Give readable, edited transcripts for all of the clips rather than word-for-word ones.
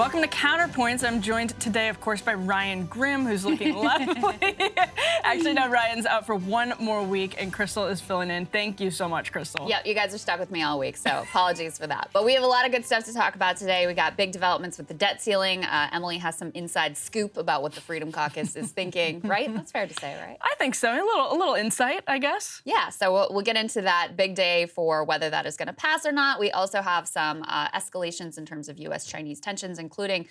Welcome to Counterpoints. I'm joined today, of course, by Ryan Grimm, who's looking lovely. Actually, no, Ryan's out for one more week, and Krystal is filling in. Thank you so much, Krystal. Yeah, you guys are stuck with me all week, so apologies for that. But we have a lot of good stuff to talk about today. We got big developments with the debt ceiling. Emily has some inside scoop about what the Freedom Caucus is thinking, right? That's fair to say, right? I think so. A little insight, I guess. Yeah, so we'll get into that big day for whether that is going to pass or not. We also have some escalations in terms of U.S.-Chinese tensions, including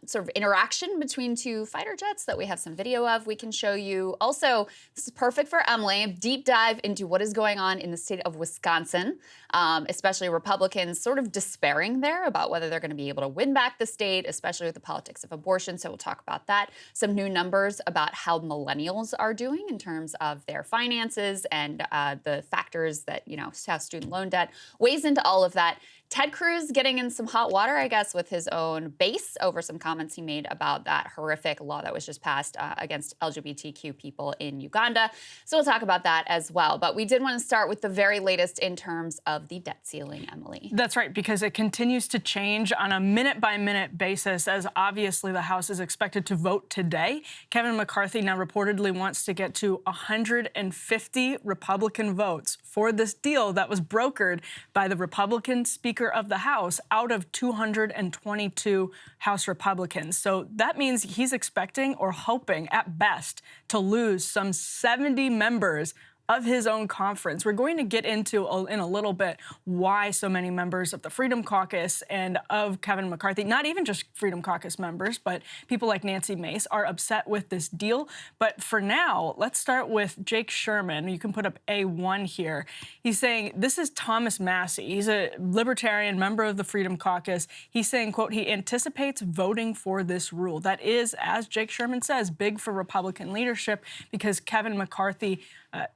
sort of interaction between two fighter jets that we have some video of we can show you. Also, this is perfect for Emily, deep dive into what is going on in the state of Wisconsin, especially Republicans sort of despairing there about whether they're going to be able to win back the state, especially with the politics of abortion. So we'll talk about that. Some new numbers about how millennials are doing in terms of their finances and the factors that, you know, how student loan debt weighs into all of that. Ted Cruz getting in some hot water, I guess, with his own base over some comments he made about that horrific law that was just passed against LGBTQ people in Uganda. So we'll talk about that as well. But we did want to start with the very latest in terms of the debt ceiling, Emily. That's right, because it continues to change on a minute-by-minute basis, as obviously the House is expected to vote today. Kevin McCarthy now reportedly wants to get to 150 Republican votes for this deal that was brokered by the Republican Speaker of the House out of 222 House Republicans. So that means he's expecting or hoping at best to lose some 70 members of his own conference. We're going to get into in a little bit why so many members of the Freedom Caucus and of Kevin McCarthy, not even just Freedom Caucus members, but people like Nancy Mace are upset with this deal. But for now, let's start with Jake Sherman. You can put up A1 here. He's saying this is Thomas Massie. He's a libertarian member of the Freedom Caucus. He's saying, quote, he anticipates voting for this rule. That is, as Jake Sherman says, big for Republican leadership because Kevin McCarthy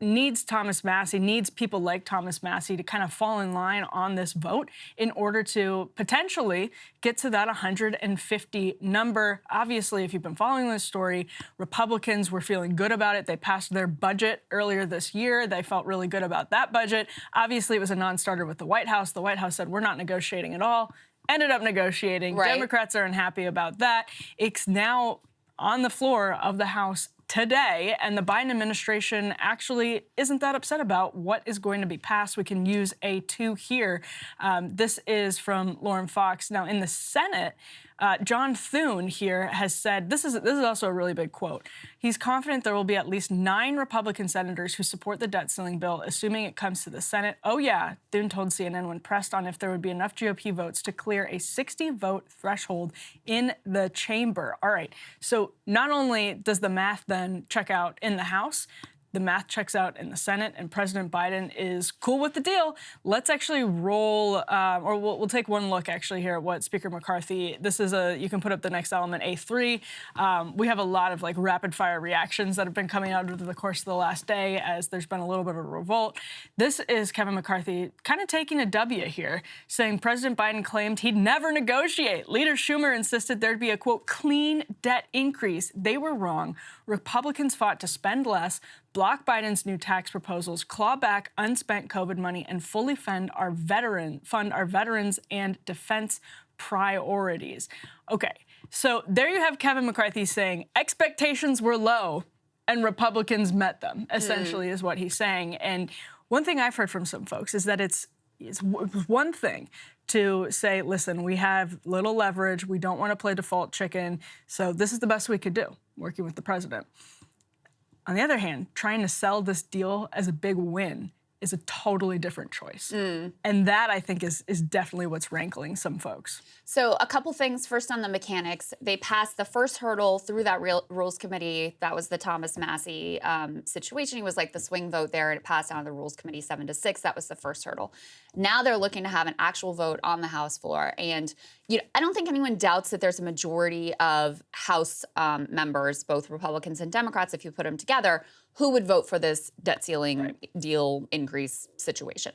needs Thomas Massie, needs people like Thomas Massie to kind of fall in line on this vote in order to potentially get to that 150 number. Obviously, if you've been following this story, Republicans were feeling good about it. They passed their budget earlier this year. They felt really good about that budget. Obviously, it was a non-starter with the White House. The White House said, we're not negotiating at all. Ended up negotiating. Right. Democrats are unhappy about that. It's now on the floor of the House today, and the Biden administration actually isn't that upset about what is going to be passed. We can use A2 here. This is from Lauren Fox. Now, in the Senate, John Thune here has said, this is also a really big quote. He's confident there will be at least 9 Republican senators who support the debt ceiling bill, assuming it comes to the Senate. Oh, yeah, Thune told CNN when pressed on if there would be enough GOP votes to clear a 60-vote threshold in the chamber. All right, so not only does the math then check out in the House, the math checks out in the Senate, and President Biden is cool with the deal. Let's actually roll, or we'll take one look actually here at what Speaker McCarthy, this is you can put up the next element, A3. We have a lot of like rapid fire reactions that have been coming out over the course of the last day as there's been a little bit of a revolt. This is Kevin McCarthy kind of taking a W here, saying President Biden claimed he'd never negotiate. Leader Schumer insisted there'd be a, quote, clean debt increase. They were wrong. Republicans fought to spend less, block Biden's new tax proposals, claw back unspent COVID money, and fully fund our veterans and defense priorities. Okay, so there you have Kevin McCarthy saying expectations were low and Republicans met them, essentially is what he's saying. And one thing I've heard from some folks is that it's one thing to say, listen, we have little leverage, we don't want to play default chicken, so this is the best we could do, working with the president. On the other hand, trying to sell this deal as a big win is a totally different choice. And that, I think, is definitely what's rankling some folks. So a couple things. First, on the mechanics, they passed the first hurdle through that Rules Committee. That was the Thomas Massie situation. He was like the swing vote there, and it passed out of the Rules Committee 7-6. That was the first hurdle. Now they're looking to have an actual vote on the House floor. And I don't think anyone doubts that there's a majority of House members, both Republicans and Democrats, if you put them together, who would vote for this debt ceiling deal increase situation.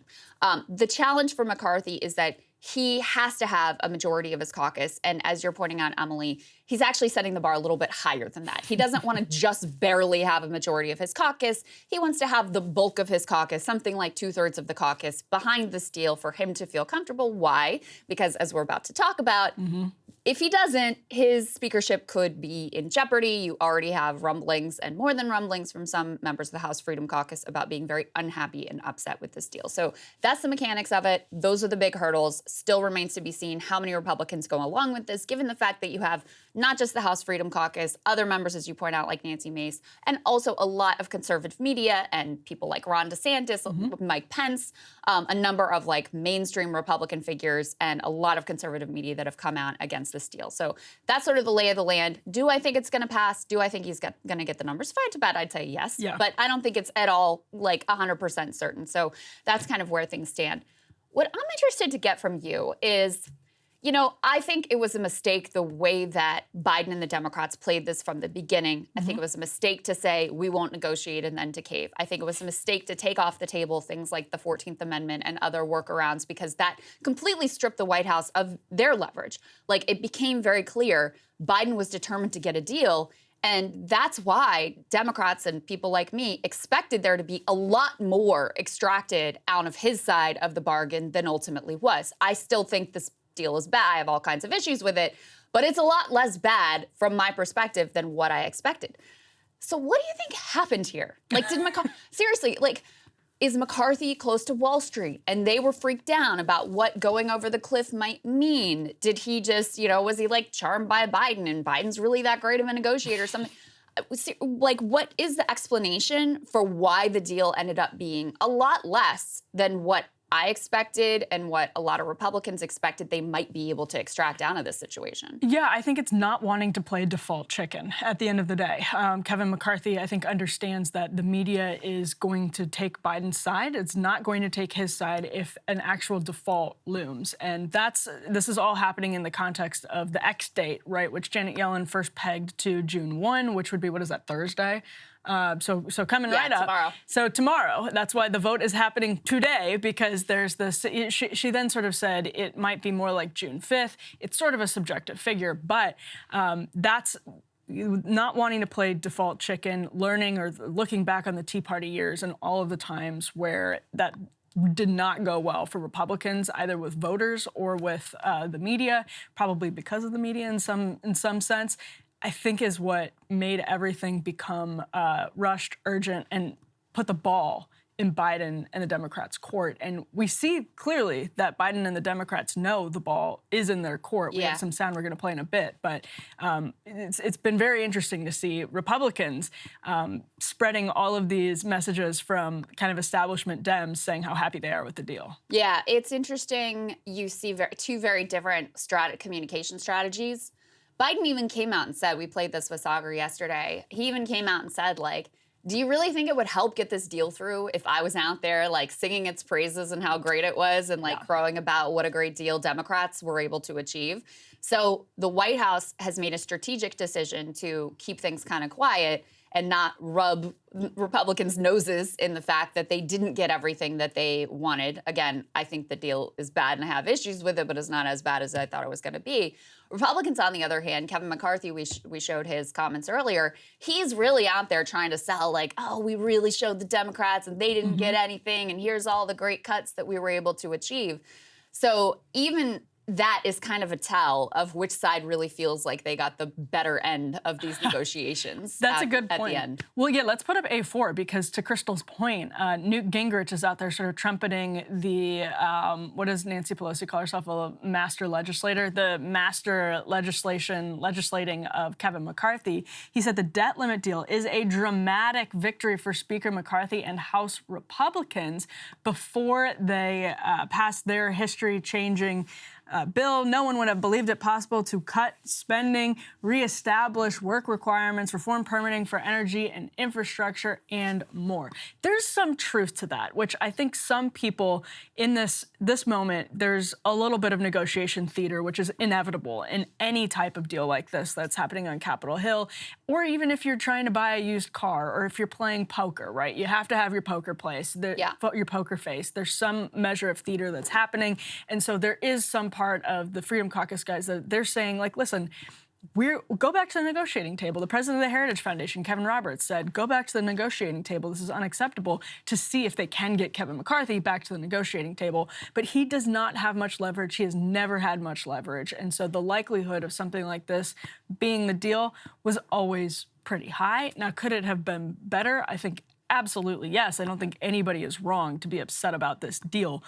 The challenge for McCarthy is that he has to have a majority of his caucus. And as you're pointing out, Emily, he's actually setting the bar a little bit higher than that. He doesn't want to just barely have a majority of his caucus. He wants to have the bulk of his caucus, something like 2/3 of the caucus, behind this deal for him to feel comfortable. Why? Because as we're about to talk about, If he doesn't, his speakership could be in jeopardy. You already have rumblings and more than rumblings from some members of the House Freedom Caucus about being very unhappy and upset with this deal. So that's the mechanics of it. Those are the big hurdles. Still remains to be seen how many Republicans go along with this, given the fact that you have not just the House Freedom Caucus, other members, as you point out, like Nancy Mace, and also a lot of conservative media and people like Ron DeSantis, Mike Pence, a number of like mainstream Republican figures and a lot of conservative media that have come out against this deal. So that's sort of the lay of the land. Do I think it's going to pass? Do I think he's going to get the numbers? If I had to bet, I'd say yes. Yeah. But I don't think it's at all like 100% certain. So that's kind of where things stand. What I'm interested to get from you is, you know, I think it was a mistake the way that Biden and the Democrats played this from the beginning. I think it was a mistake to say we won't negotiate and then to cave. I think it was a mistake to take off the table things like the 14th Amendment and other workarounds because that completely stripped the White House of their leverage. Like it became very clear Biden was determined to get a deal. And that's why Democrats and people like me expected there to be a lot more extracted out of his side of the bargain than ultimately was. I still think this deal is bad. I have all kinds of issues with it, but it's a lot less bad from my perspective than what I expected. So what do you think happened here? Like, did McCarthy, seriously, like, is McCarthy close to Wall Street and they were freaked out about what going over the cliff might mean? Did he just, you know, was he like charmed by Biden and Biden's really that great of a negotiator or something? Like, what is the explanation for why the deal ended up being a lot less than what I expected and what a lot of Republicans expected they might be able to extract out of this situation? Yeah, I think it's not wanting to play default chicken at the end of the day. Kevin McCarthy, I think, understands that the media is going to take Biden's side. It's not going to take his side if an actual default looms. And this is all happening in the context of the X date, right, which Janet Yellen first pegged to June 1, which would be, what is that, Thursday? So coming right up. Tomorrow. So tomorrow, that's why the vote is happening today, because there's this, she then sort of said it might be more like June 5th. It's sort of a subjective figure, but that's not wanting to play default chicken, learning or looking back on the Tea Party years and all of the times where that did not go well for Republicans, either with voters or with the media, probably because of the media in some sense. I think is what made everything become rushed, urgent, and put the ball in Biden and the Democrats' court. And we see clearly that Biden and the Democrats know the ball is in their court. We have some sound we're going to play in a bit. But it's been very interesting to see Republicans spreading all of these messages from kind of establishment Dems saying how happy they are with the deal. Yeah, it's interesting. You see two very different communication strategies. Biden even came out and said, we played this with Sagar yesterday, he even came out and said, like, do you really think it would help get this deal through if I was out there, like, singing its praises and how great it was and, like, crowing about what a great deal Democrats were able to achieve? So the White House has made a strategic decision to keep things kind of quiet and not rub Republicans' noses in the fact that they didn't get everything that they wanted. Again, I think the deal is bad and I have issues with it, but it's not as bad as I thought it was going to be. Republicans, on the other hand, Kevin McCarthy, we showed his comments earlier, he's really out there trying to sell like, oh, we really showed the Democrats and they didn't get anything, and here's all the great cuts that we were able to achieve. So even that is kind of a tell of which side really feels like they got the better end of these negotiations. That's a good point. At the end. Well, yeah, let's put up A4 because to Krystal's point, Newt Gingrich is out there sort of trumpeting the, what does Nancy Pelosi call herself, a master legislator? The master legislating of Kevin McCarthy. He said the debt limit deal is a dramatic victory for Speaker McCarthy and House Republicans before they passed their history-changing bill. No one would have believed it possible to cut spending, reestablish work requirements, reform permitting for energy and infrastructure, and more. There's some truth to that, which I think some people in this moment, there's a little bit of negotiation theater, which is inevitable in any type of deal like this that's happening on Capitol Hill, or even if you're trying to buy a used car or if you're playing poker, right? You have to have your poker place, your poker face. There's some measure of theater that's happening. And so there is some part of the Freedom Caucus guys that they're saying, like, listen, Go back to the negotiating table. The president of the Heritage Foundation, Kevin Roberts, said, go back to the negotiating table. This is unacceptable, to see if they can get Kevin McCarthy back to the negotiating table. But he does not have much leverage. He has never had much leverage. And so the likelihood of something like this being the deal was always pretty high. Now, could it have been better? I think absolutely yes. I don't think anybody is wrong to be upset about this deal.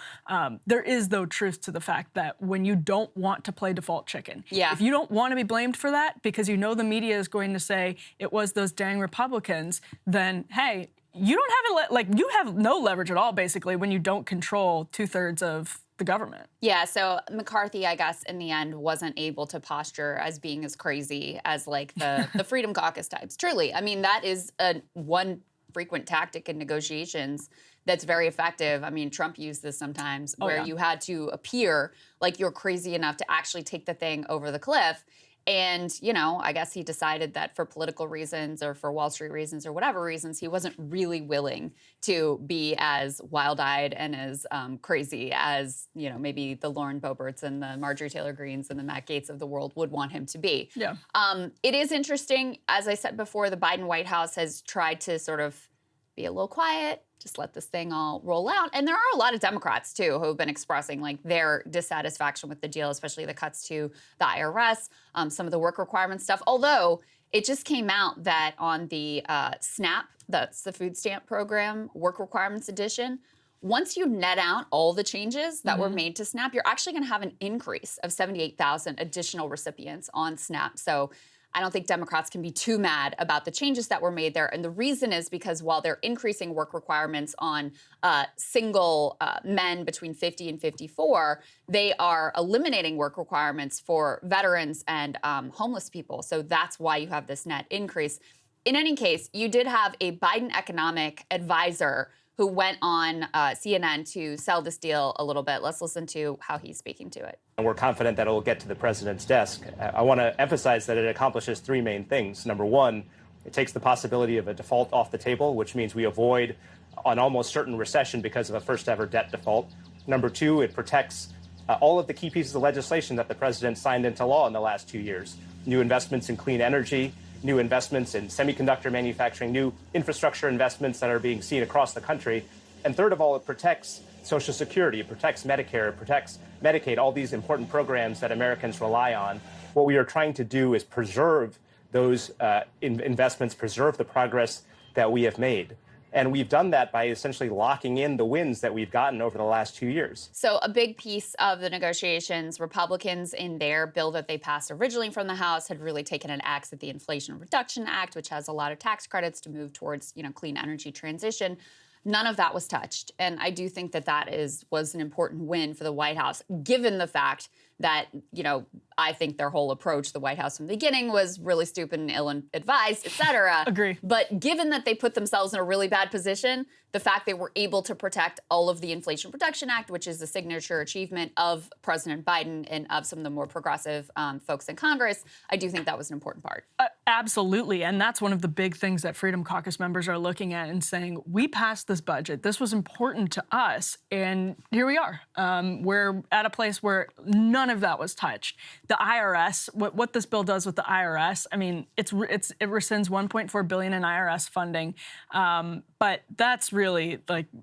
There is, though, truth to the fact that when you don't want to play default chicken, if you don't want to be blamed for that because you know the media is going to say it was those dang Republicans, then, hey, you don't have you have no leverage at all, basically, when you don't control 2/3 of the government. Yeah, so McCarthy, I guess, in the end, wasn't able to posture as being as crazy as like the Freedom Caucus types. Truly, I mean, that is one frequent tactic in negotiations that's very effective. I mean, Trump used this sometimes where you had to appear like you're crazy enough to actually take the thing over the cliff. And, you know, I guess he decided that for political reasons or for Wall Street reasons or whatever reasons, he wasn't really willing to be as wild-eyed and as crazy as, you know, maybe the Lauren Boeberts and the Marjorie Taylor Greens and the Matt Gaetz of the world would want him to be. Yeah. It is interesting. As I said before, the Biden White House has tried to sort of be a little quiet, just let this thing all roll out. And there are a lot of Democrats, too, who have been expressing like their dissatisfaction with the deal, especially the cuts to the IRS, some of the work requirement stuff. Although it just came out that on the SNAP, that's the food stamp program, work requirements edition, once you net out all the changes that were made to SNAP, you're actually going to have an increase of 78,000 additional recipients on SNAP. So I don't think Democrats can be too mad about the changes that were made there. And the reason is because while they're increasing work requirements on single men between 50 and 54, they are eliminating work requirements for veterans and homeless people. So that's why you have this net increase. In any case, you did have a Biden economic advisor who went on CNN to sell this deal a little bit. Let's listen to how he's speaking to it. And we're confident that it will get to the president's desk. I want to emphasize that it accomplishes three main things. Number one, it takes the possibility of a default off the table, which means we avoid an almost certain recession because of a first ever debt default. Number two, it protects all of the key pieces of legislation that the president signed into law in the last 2 years. New investments in clean energy, new investments in semiconductor manufacturing, new infrastructure investments that are being seen across the country. And third of all, it protects Social Security, it protects Medicare, it protects Medicaid, all these important programs that Americans rely on. What we are trying to do is preserve those investments, preserve the progress that we have made. And we've done that by essentially locking in the wins that we've gotten over the last 2 years. So a big piece of the negotiations, Republicans in their bill that they passed originally from the House had really taken an axe at the Inflation Reduction Act, which has a lot of tax credits to move towards, you know, clean energy transition. None of that was touched. And I do think that was an important win for the White House, given the fact that, you know, I think their whole approach, the White House from the beginning, was really stupid and ill-advised, et cetera. Agree. But given that they put themselves in a really bad position, the fact they were able to protect all of the Inflation Reduction Act, which is the signature achievement of President Biden and of some of the more progressive folks in Congress, I do think that was an important part. Absolutely. And that's one of the big things that Freedom Caucus members are looking at and saying, we passed this budget. This was important to us. And here we are. We're at a place where none of that was touched. The IRS, what this bill does with the IRS, I mean, it rescinds $1.4 billion in IRS funding. But that's really,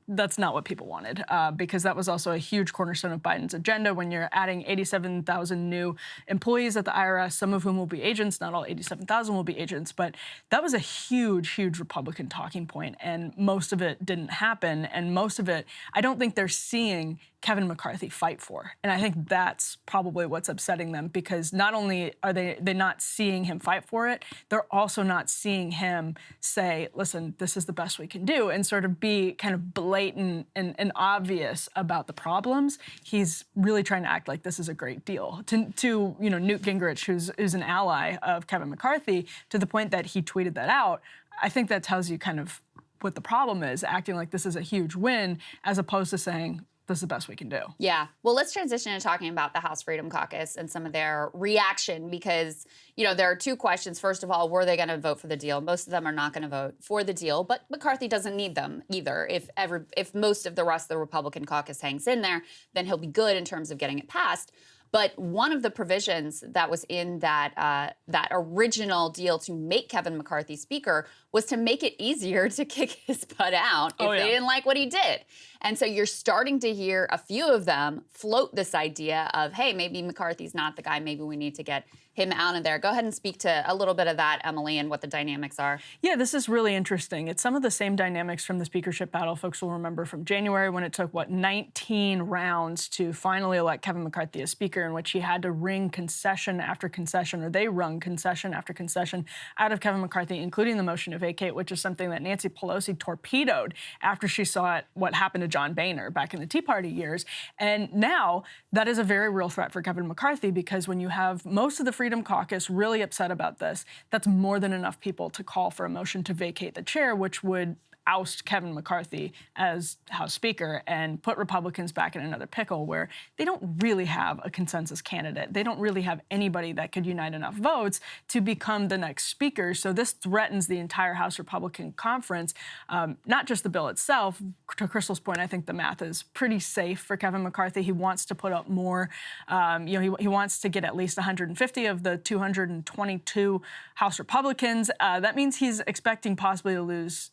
that's not what people wanted, because that was also a huge cornerstone of Biden's agenda. When you're adding 87,000 new employees at the IRS, some of whom will be agents, not all 87,000 will be agents, but that was a huge, huge Republican talking point, and most of it didn't happen, and most of it, I don't think they're seeing Kevin McCarthy fight for. And I think that's probably what's upsetting them, because not only are they not seeing him fight for it, they're also not seeing him say, listen, this is the best we can do, and sort of be kind of blatant and obvious about the problems. He's really trying to act like this is a great deal. To you know, Newt Gingrich, who's an ally of Kevin McCarthy, to the point that he tweeted that out, I think that tells you kind of what the problem is, acting like this is a huge win, as opposed to saying, this is the best we can do. Yeah. Well, let's transition to talking about the House Freedom Caucus and some of their reaction, because, you know, there are two questions. First of all, were they going to vote for the deal? Most of them are not going to vote for the deal, but McCarthy doesn't need them either. If most of the rest of the Republican caucus hangs in there, then he'll be good in terms of getting it passed. But one of the provisions that was in that that original deal to make Kevin McCarthy Speaker was to make it easier to kick his butt out if they didn't like what he did. And so you're starting to hear a few of them float this idea of, hey, maybe McCarthy's not the guy. Maybe we need to get him out of there. Go ahead and speak to a little bit of that, Emily, and what the dynamics are. Yeah, this is really interesting. It's some of the same dynamics from the speakership battle folks will remember from January when it took, 19 rounds to finally elect Kevin McCarthy as Speaker, in which he had to wring concession after concession, or they wrung concession after concession out of Kevin McCarthy, including the motion to vacate, which is something that Nancy Pelosi torpedoed after she saw what happened to John Boehner back in the Tea Party years. And now that is a very real threat for Kevin McCarthy, because when you have most of the Freedom Caucus really upset about this, that's more than enough people to call for a motion to vacate the chair, which would oust Kevin McCarthy as House Speaker and put Republicans back in another pickle where they don't really have a consensus candidate. They don't really have anybody that could unite enough votes to become the next Speaker. So this threatens the entire House Republican conference, not just the bill itself. To Krystal's point, I think the math is pretty safe for Kevin McCarthy. He wants to put up more. He wants to get at least 150 of the 222 House Republicans. That means he's expecting possibly to lose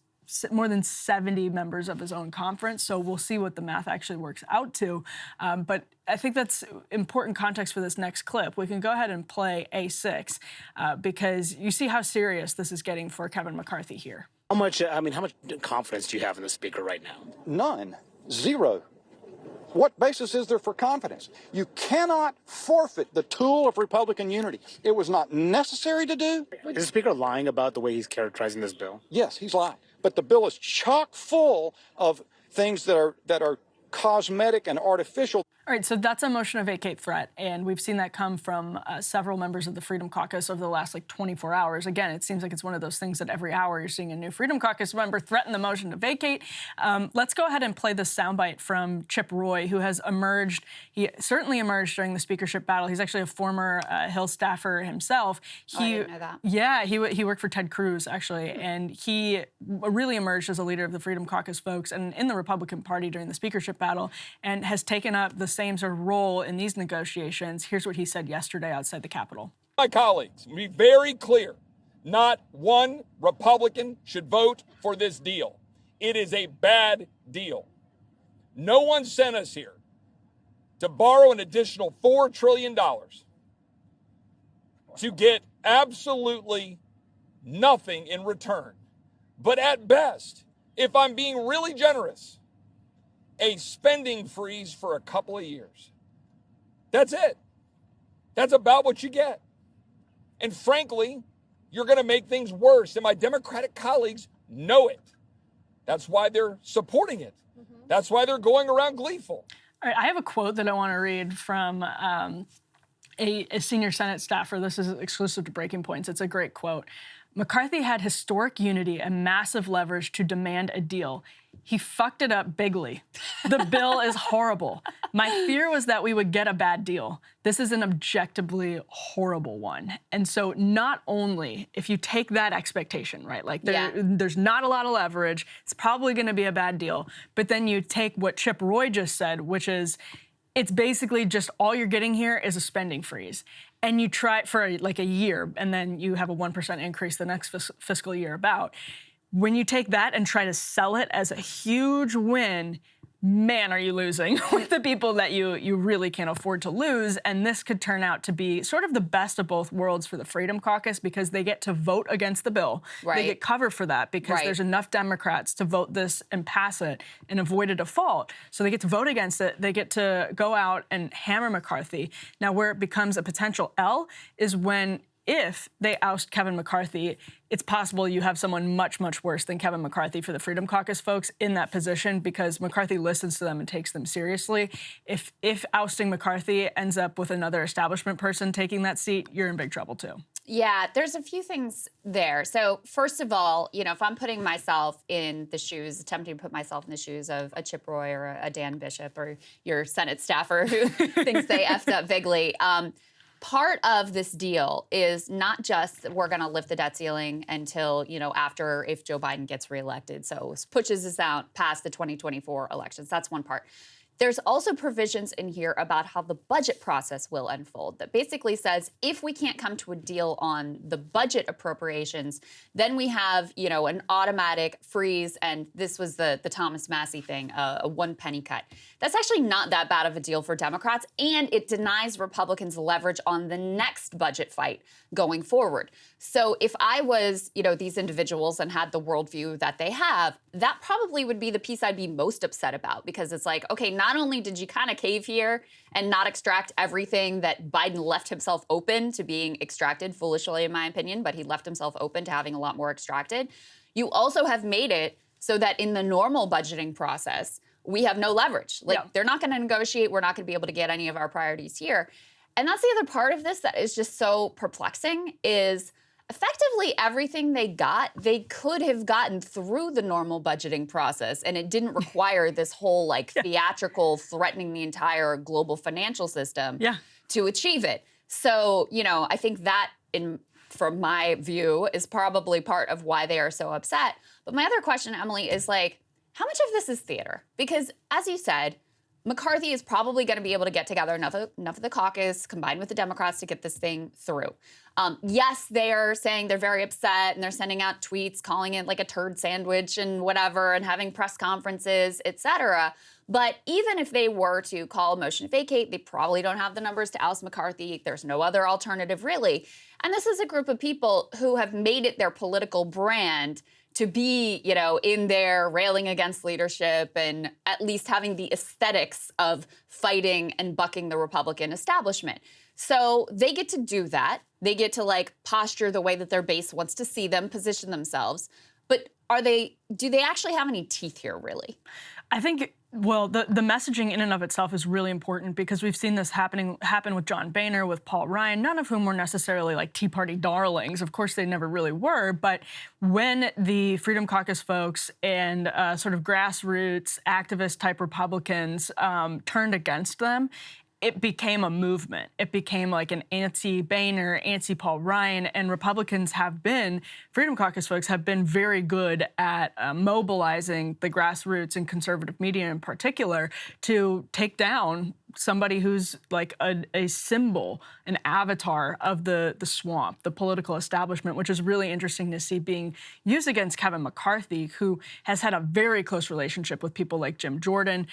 more than 70 members of his own conference. So we'll see what the math actually works out to. But I think that's important context for this next clip. We can go ahead and play A6 because you see how serious this is getting for Kevin McCarthy here. How much confidence do you have in the Speaker right now? None. Zero. What basis is there for confidence? You cannot forfeit the tool of Republican unity. It was not necessary to do. Is the Speaker lying about the way he's characterizing this bill? Yes, he's lying. But the bill is chock full of things that are cosmetic and artificial. All right, so that's a motion to vacate threat, and we've seen that come from several members of the Freedom Caucus over the last 24 hours. Again, it seems like it's one of those things that every hour you're seeing a new Freedom Caucus member threaten the motion to vacate. Let's go ahead and play this soundbite from Chip Roy, who has emerged. He certainly emerged during the speakership battle. He's actually a former Hill staffer himself. I didn't know that. Yeah, he worked for Ted Cruz, actually, and he really emerged as a leader of the Freedom Caucus folks and in the Republican Party during the speakership battle, and has taken up the same sort of role in these negotiations. Here's what he said yesterday outside the Capitol. My colleagues, be very clear. Not one Republican should vote for this deal. It is a bad deal. No one sent us here to borrow an additional $4 trillion to get absolutely nothing in return. But at best, if I'm being really generous, a spending freeze for a couple of years. That's it. That's about what you get. And frankly, you're going to make things worse. And my Democratic colleagues know it. That's why they're supporting it. That's why they're going around gleeful. All right, I have a quote that I want to read from a senior Senate staffer. This is exclusive to Breaking Points. It's a great quote. McCarthy had historic unity and massive leverage to demand a deal. He fucked it up bigly. The bill is horrible. My fear was that we would get a bad deal. This is an objectively horrible one. And so not only if you take that expectation, right, there's not a lot of leverage, it's probably going to be a bad deal, but then you take what Chip Roy just said, which is it's basically just all you're getting here is a spending freeze. And you try it for a year, and then you have a 1% increase the next fiscal year about. When you take that and try to sell it as a huge win, man, are you losing with the people that you really can't afford to lose. And this could turn out to be sort of the best of both worlds for the Freedom Caucus because they get to vote against the bill. Right. They get cover for that because there's enough Democrats to vote this and pass it and avoid a default. So they get to vote against it. They get to go out and hammer McCarthy. Now, where it becomes a potential L is when if they oust Kevin McCarthy, it's possible you have someone much, much worse than Kevin McCarthy for the Freedom Caucus folks in that position because McCarthy listens to them and takes them seriously. If ousting McCarthy ends up with another establishment person taking that seat, you're in big trouble too. Yeah, there's a few things there. So first of all, if I'm putting myself in the shoes, attempting to put myself in the shoes of a Chip Roy or a Dan Bishop or your Senate staffer who thinks they effed up bigly, part of this deal is not just we're going to lift the debt ceiling until, after if Joe Biden gets reelected. So pushes us out past the 2024 elections. That's one part. There's also provisions in here about how the budget process will unfold that basically says if we can't come to a deal on the budget appropriations, then we have, an automatic freeze. And this was the Thomas Massie thing, a 1 penny cut. That's actually not that bad of a deal for Democrats, and it denies Republicans leverage on the next budget fight going forward. So if I was, these individuals and had the worldview that they have, that probably would be the piece I'd be most upset about, because it's like, okay, not only did you kind of cave here and not extract everything that Biden left himself open to being extracted, foolishly in my opinion, but he left himself open to having a lot more extracted, you also have made it so that in the normal budgeting process, we have no leverage. They're not going to negotiate. We're not going to be able to get any of our priorities here. And that's the other part of this that is just so perplexing is effectively everything they got, they could have gotten through the normal budgeting process, and it didn't require this whole theatrical threatening the entire global financial system to achieve it. So, I think that from my view is probably part of why they are so upset. But my other question, Emily, is how much of this is theater? Because as you said, McCarthy is probably going to be able to get together enough of the caucus combined with the Democrats to get this thing through. Yes, they're saying they're very upset and they're sending out tweets calling it a turd sandwich and whatever and having press conferences, et cetera. But even if they were to call a motion to vacate, they probably don't have the numbers to oust McCarthy. There's no other alternative, really. And this is a group of people who have made it their political brand to be, in there railing against leadership and at least having the aesthetics of fighting and bucking the Republican establishment. So they get to do that. They get to posture the way that their base wants to see them position themselves. But do they actually have any teeth here, really? I think, the messaging in and of itself is really important because we've seen this happen with John Boehner, with Paul Ryan, none of whom were necessarily Tea Party darlings. Of course, they never really were. But when the Freedom Caucus folks and sort of grassroots activist type Republicans turned against them, it became a movement. It became an anti-Boehner, anti-Paul Ryan, and Freedom Caucus folks have been very good at mobilizing the grassroots and conservative media in particular to take down somebody who's a symbol, an avatar of the swamp, the political establishment, which is really interesting to see being used against Kevin McCarthy, who has had a very close relationship with people like Jim Jordan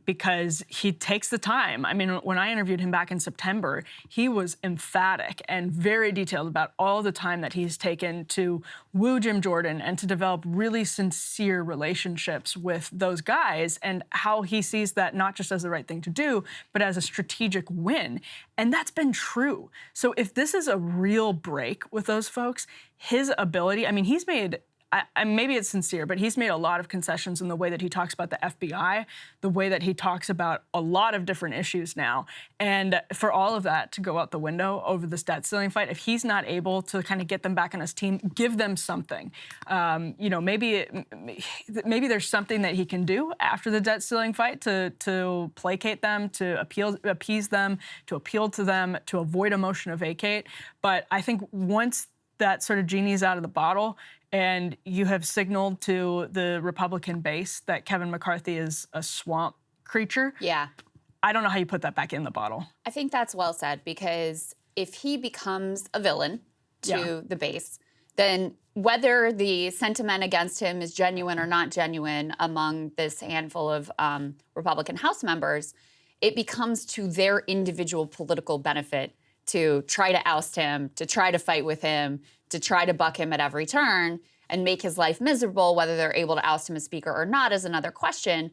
because he takes the time. I mean, when I interviewed him back in September, he was emphatic and very detailed about all the time that he's taken to woo Jim Jordan and to develop really sincere relationships with those guys and how he sees that not just as the right thing to do, but as a strategic win. And that's been true. So if this is a real break with those folks, his ability, he's made, maybe it's sincere, but he's made a lot of concessions in the way that he talks about the FBI, the way that he talks about a lot of different issues now. And for all of that to go out the window over this debt ceiling fight, if he's not able to kind of get them back on his team, give them something. Maybe there's something that he can do after the debt ceiling fight to placate them, to appease them, to appeal to them, to avoid a motion to vacate. But I think once that sort of genie's out of the bottle, and you have signaled to the Republican base that Kevin McCarthy is a swamp creature. Yeah. I don't know how you put that back in the bottle. I think that's well said, because if he becomes a villain to the base, then whether the sentiment against him is genuine or not genuine among this handful of Republican House members, it becomes to their individual political benefit to try to oust him, to try to fight with him, to try to buck him at every turn and make his life miserable. Whether they're able to oust him as speaker or not is another question.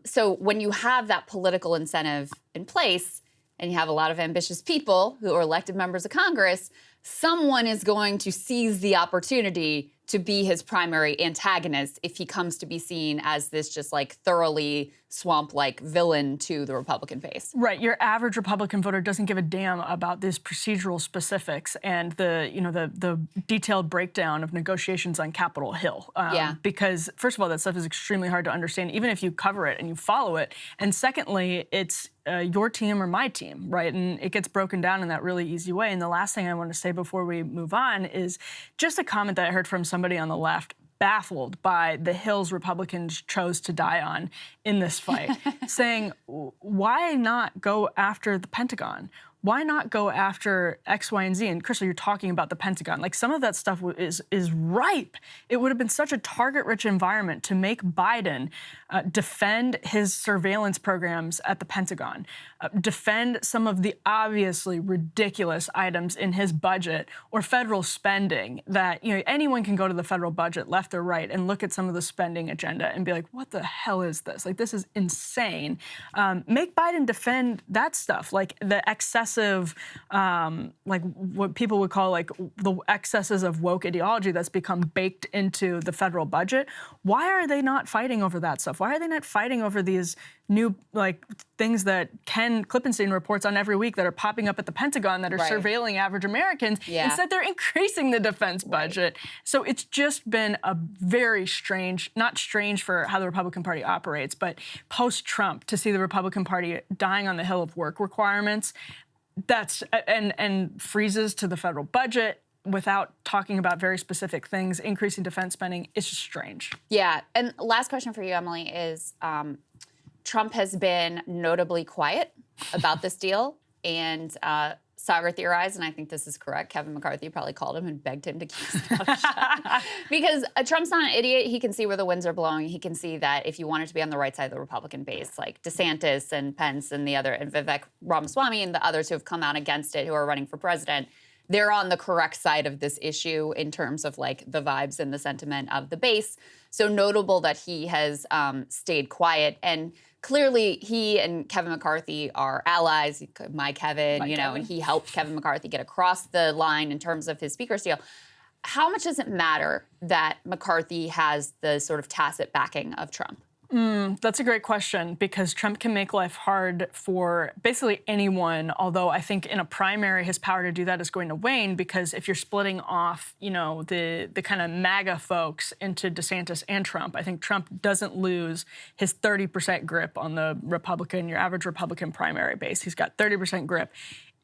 So when you have that political incentive in place and you have a lot of ambitious people who are elected members of Congress, someone is going to seize the opportunity to be his primary antagonist if he comes to be seen as this just thoroughly swamp-like villain to the Republican base. Right. Your average Republican voter doesn't give a damn about these procedural specifics and the detailed breakdown of negotiations on Capitol Hill. Because first of all, that stuff is extremely hard to understand, even if you cover it and you follow it. And secondly, it's your team or my team, right? And it gets broken down in that really easy way. And the last thing I want to say before we move on is just a comment that I heard from somebody on the left baffled by the hills Republicans chose to die on in this fight, saying, why not go after the Pentagon? Why not go after X, Y, and Z? And Krystal, you're talking about the Pentagon. Like, some of that stuff is ripe. It would have been such a target-rich environment to make Biden defend his surveillance programs at the Pentagon, defend some of the obviously ridiculous items in his budget or federal spending that, anyone can go to the federal budget, left or right, and look at some of the spending agenda and be like, what the hell is this? Like, this is insane. Make Biden defend that stuff, like the excessive, like what people would call like the excesses of woke ideology that's become baked into the federal budget. Why are they not fighting over that stuff? Why are they not fighting over these new things that Ken Klippenstein reports on every week that are popping up at the Pentagon that are surveilling average Americans? Instead, they're increasing the defense budget. So it's just been a very strange, not strange for how the Republican Party operates, but post-Trump, to see the Republican Party dying on the hill of work requirements, that's and freezes to the federal budget without talking about very specific things, increasing defense spending. It's just strange. Yeah, and last question for you, Emily, is Trump has been notably quiet about this deal, and Sagar theorized, and I think this is correct, Kevin McCarthy probably called him and begged him to keep his mouth shut. Because Trump's not an idiot. He can see where the winds are blowing. He can see that if you wanted to be on the right side of the Republican base, like DeSantis and Pence and the other, and Vivek Ramaswamy and the others who have come out against it, who are running for president, they're on the correct side of this issue in terms of like the vibes and the sentiment of the base. So notable that he has stayed quiet. And clearly he and Kevin McCarthy are allies. My Kevin, and he helped Kevin McCarthy get across the line in terms of his speaker's deal. How much does it matter that McCarthy has the sort of tacit backing of Trump? That's a great question, because Trump can make life hard for basically anyone, although I think in a primary his power to do that is going to wane, because if you're splitting off, the kind of MAGA folks into DeSantis and Trump, I think Trump doesn't lose his 30% grip on the your average Republican primary base. He's got 30% grip.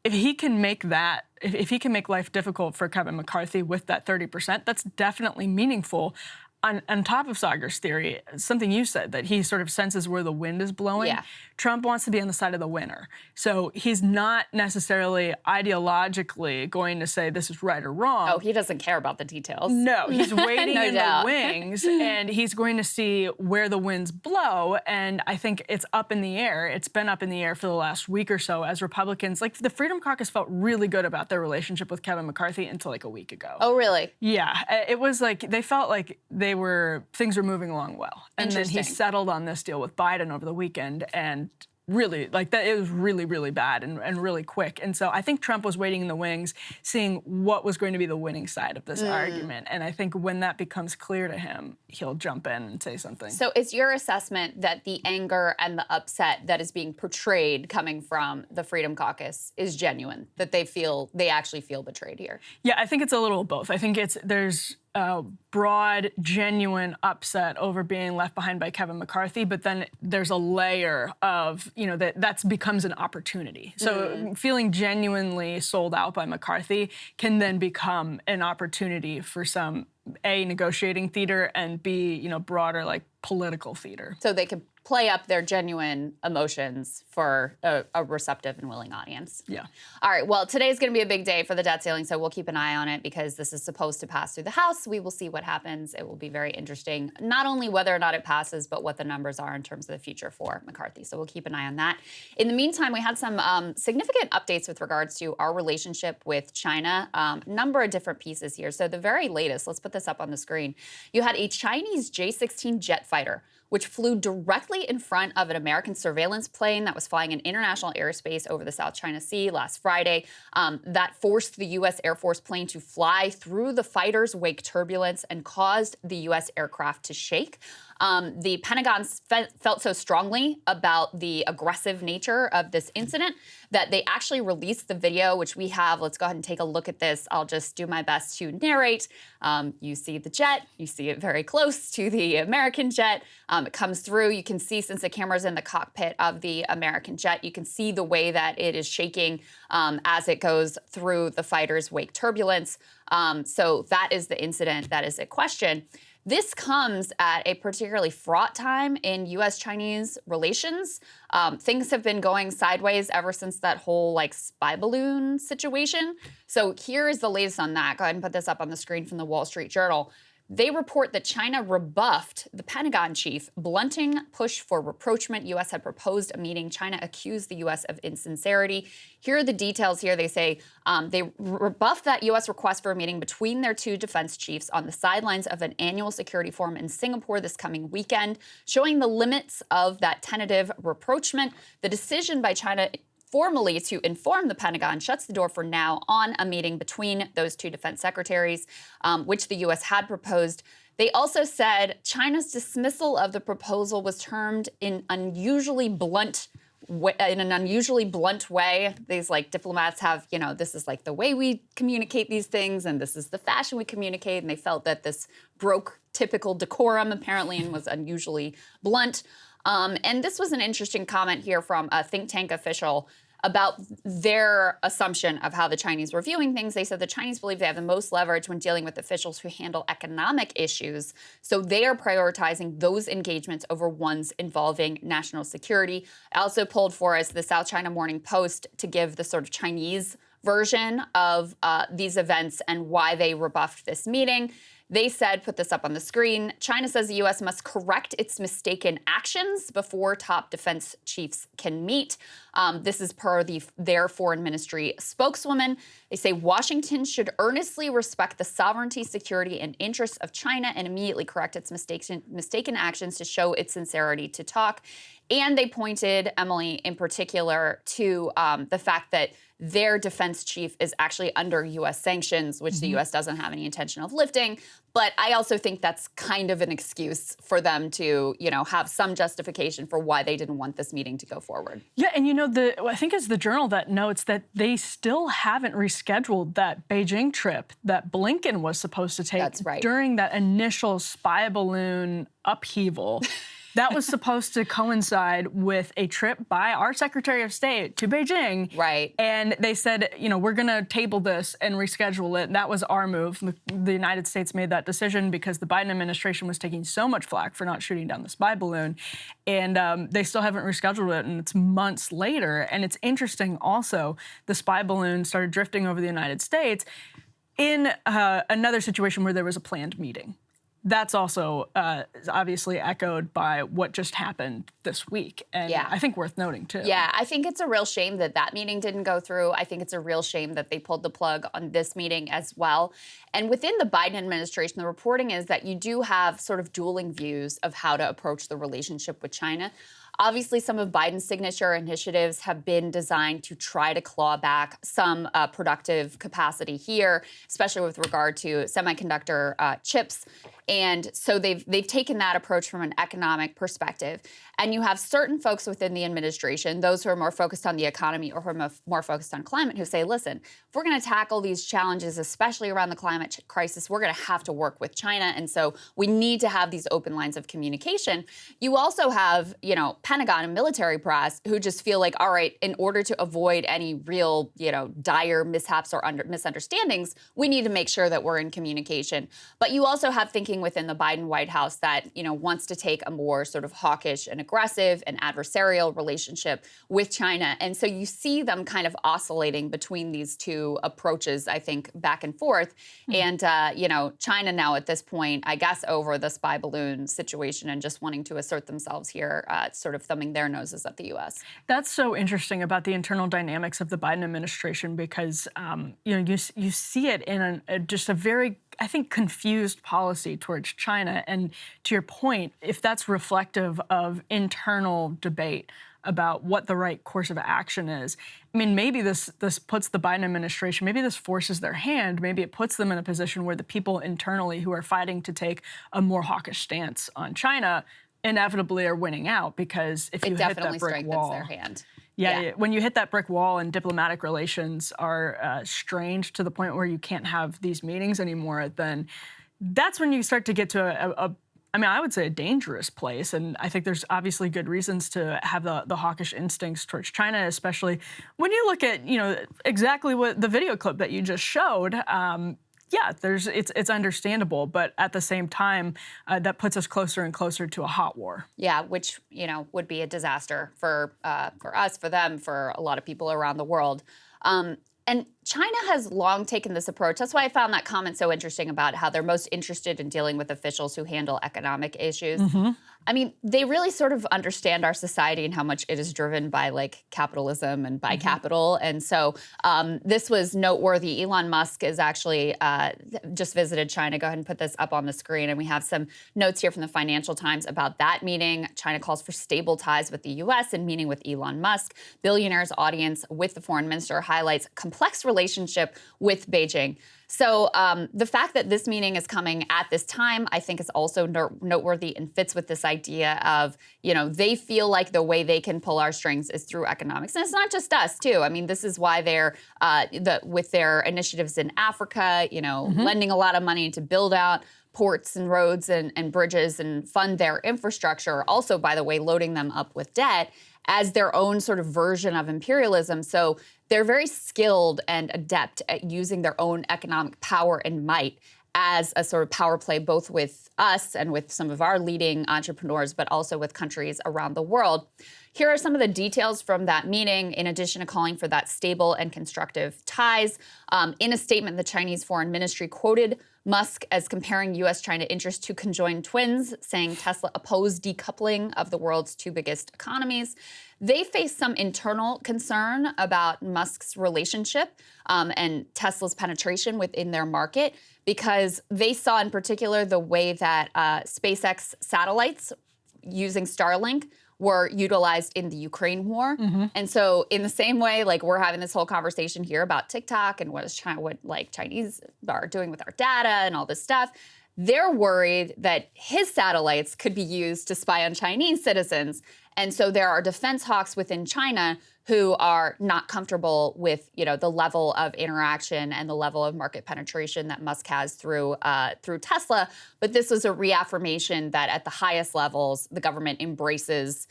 If he can make that, if he can make life difficult for Kevin McCarthy with that 30%, that's definitely meaningful. On top of Sagar's theory, something you said, that he sort of senses where the wind is blowing. Yeah. Trump wants to be on the side of the winner. So he's not necessarily ideologically going to say this is right or wrong. Oh, he doesn't care about the details. No, he's waiting No in doubt. the wings, and he's going to see where the winds blow. And I think it's up in the air. It's been up in the air for the last week or so as Republicans, like the Freedom Caucus felt really good about their relationship with Kevin McCarthy until like a week ago. Oh, really? Yeah, it was like they felt like things were moving along well. And then he settled on this deal with Biden over the weekend, and really, like that, it was really, really bad and really quick. And so I think Trump was waiting in the wings, seeing what was going to be the winning side of this argument. And I think when that becomes clear to him, he'll jump in and say something. So it's your assessment that the anger and the upset that is being portrayed coming from the Freedom Caucus is genuine, that they actually feel betrayed here? Yeah, I think it's a little of both. I think there's broad, genuine upset over being left behind by Kevin McCarthy, but then there's a layer of, that becomes an opportunity. So feeling genuinely sold out by McCarthy can then become an opportunity for some A, negotiating theater, and B, broader like political theater. So they can play up their genuine emotions for a receptive and willing audience. Yeah. All right, well, today's going to be a big day for the debt ceiling, so we'll keep an eye on it because this is supposed to pass through the House. We will see what happens. It will be very interesting, not only whether or not it passes, but what the numbers are in terms of the future for McCarthy. So we'll keep an eye on that. In the meantime, we had some significant updates with regards to our relationship with China. Number of different pieces here. So the very latest, let's put this up on the screen. You had a Chinese J-16 jet fighter which flew directly in front of an American surveillance plane that was flying in international airspace over the South China Sea last Friday. That forced the U.S. Air Force plane to fly through the fighter's wake turbulence and caused the U.S. aircraft to shake. The Pentagon felt so strongly about the aggressive nature of this incident that they actually released the video, which we have. Let's go ahead and take a look at this. I'll just do my best to narrate. You see the jet. You see it very close to the American jet. It comes through. You can see, since the camera's in the cockpit of the American jet, you can see the way that it is shaking as it goes through the fighter's wake turbulence. So that is the incident that is at question. This comes at a particularly fraught time in U.S.-Chinese relations. Things have been going sideways ever since that whole spy balloon situation. So here is the latest on that. Go ahead and put this up on the screen from the Wall Street Journal. They report that China rebuffed the Pentagon chief, blunting push for rapprochement. U.S. had proposed a meeting. China accused the U.S. of insincerity. Here are the details here. They say they rebuffed that U.S. request for a meeting between their two defense chiefs on the sidelines of an annual security forum in Singapore this coming weekend, showing the limits of that tentative rapprochement. The decision by China formally to inform the Pentagon shuts the door for now on a meeting between those two defense secretaries, which the U.S. had proposed. They also said China's dismissal of the proposal was termed in an unusually blunt way. These diplomats have, this is the way we communicate these things, and this is the fashion we communicate. And they felt that this broke typical decorum apparently and was unusually blunt. And this was an interesting comment here from a think tank official about their assumption of how the Chinese were viewing things. They said the Chinese believe they have the most leverage when dealing with officials who handle economic issues. So they are prioritizing those engagements over ones involving national security. I also pulled for us the South China Morning Post to give the sort of Chinese version of these events and why they rebuffed this meeting. They said, put this up on the screen, China says the U.S. must correct its mistaken actions before top defense chiefs can meet. This is per their foreign ministry spokeswoman. They say Washington should earnestly respect the sovereignty, security, and interests of China and immediately correct its mistaken actions to show its sincerity to talk. And they pointed, Emily in particular, to the fact that their defense chief is actually under U.S. sanctions, which the U.S. doesn't have any intention of lifting. But I also think that's kind of an excuse for them to, have some justification for why they didn't want this meeting to go forward. Yeah, and I think it's the Journal that notes that they still haven't rescheduled that Beijing trip that Blinken was supposed to take during that initial spy balloon upheaval. That was supposed to coincide with a trip by our Secretary of State to Beijing. Right. And they said, we're going to table this and reschedule it. That was our move. The United States made that decision because the Biden administration was taking so much flack for not shooting down the spy balloon. And they still haven't rescheduled it, and it's months later. And it's interesting also, the spy balloon started drifting over the United States in another situation where there was a planned meeting. That's also obviously echoed by what just happened this week. And I think worth noting, too. Yeah, I think it's a real shame that that meeting didn't go through. I think it's a real shame that they pulled the plug on this meeting as well. And within the Biden administration, the reporting is that you do have sort of dueling views of how to approach the relationship with China. Obviously, some of Biden's signature initiatives have been designed to try to claw back some productive capacity here, especially with regard to semiconductor chips. And so they've taken that approach from an economic perspective. And you have certain folks within the administration, those who are more focused on the economy or who are more focused on climate, who say, listen, if we're going to tackle these challenges, especially around the climate crisis, we're going to have to work with China. And so we need to have these open lines of communication. You also have, Pentagon and military brass who just feel like, all right, in order to avoid any real, dire mishaps or misunderstandings, we need to make sure that we're in communication. But you also have thinking within the Biden White House that, wants to take a more sort of hawkish and aggressive and adversarial relationship with China. And so you see them kind of oscillating between these two approaches, I think, back and forth. And, China now at this point, I guess, over the spy balloon situation and just wanting to assert themselves here, sort of thumbing their noses at the U.S. That's so interesting about the internal dynamics of the Biden administration because, you see it in just a very, I think, confused policy towards China. And to your point, if that's reflective of internal debate about what the right course of action is, I mean, maybe this puts the Biden administration, maybe this forces their hand, maybe it puts them in a position where the people internally who are fighting to take a more hawkish stance on China inevitably are winning out because if you hit that brick wall, their hand. Yeah, when you hit that brick wall and diplomatic relations are strained to the point where you can't have these meetings anymore, then that's when you start to get to I would say a dangerous place. And I think there's obviously good reasons to have the hawkish instincts towards China, especially when you look at, exactly what the video clip that you just showed. yeah, it's understandable, but at the same time, that puts us closer and closer to a hot war. Yeah, which would be a disaster for us, for them, for a lot of people around the world. And China has long taken this approach. That's why I found that comment so interesting about how they're most interested in dealing with officials who handle economic issues. I mean, they really sort of understand our society and how much it is driven by like capitalism and by capital. And so this was noteworthy. Elon Musk is actually just visited China. Go ahead and put this up on the screen. And we have some notes here from the Financial Times about that meeting. China calls for stable ties with the U.S. and meeting with Elon Musk. Billionaire's audience with the foreign minister highlights complex relationship with Beijing. So the fact that this meeting is coming at this time, I think, is also noteworthy and fits with this idea of, they feel like the way they can pull our strings is through economics. And it's not just us, too. I mean, this is why they're, with their initiatives in Africa, lending a lot of money to build out ports and roads and bridges and fund their infrastructure. Also, by the way, loading them up with debt as their own sort of version of imperialism. So they're very skilled and adept at using their own economic power and might as a sort of power play, both with us and with some of our leading entrepreneurs, but also with countries around the world. Here are some of the details from that meeting, in addition to calling for that stable and constructive ties. In a statement, the Chinese Foreign Ministry quoted Musk as comparing U.S.-China interests to conjoined twins, saying Tesla opposed decoupling of the world's two biggest economies. They face some internal concern about Musk's relationship and Tesla's penetration within their market, because they saw in particular the way that SpaceX satellites using Starlink were utilized in the Ukraine war. And so in the same way, like we're having this whole conversation here about TikTok and what Chinese are doing with our data and all this stuff, they're worried that his satellites could be used to spy on Chinese citizens. And so there are defense hawks within China who are not comfortable with, the level of interaction and the level of market penetration that Musk has through Tesla. But this was a reaffirmation that at the highest levels, the government embraces,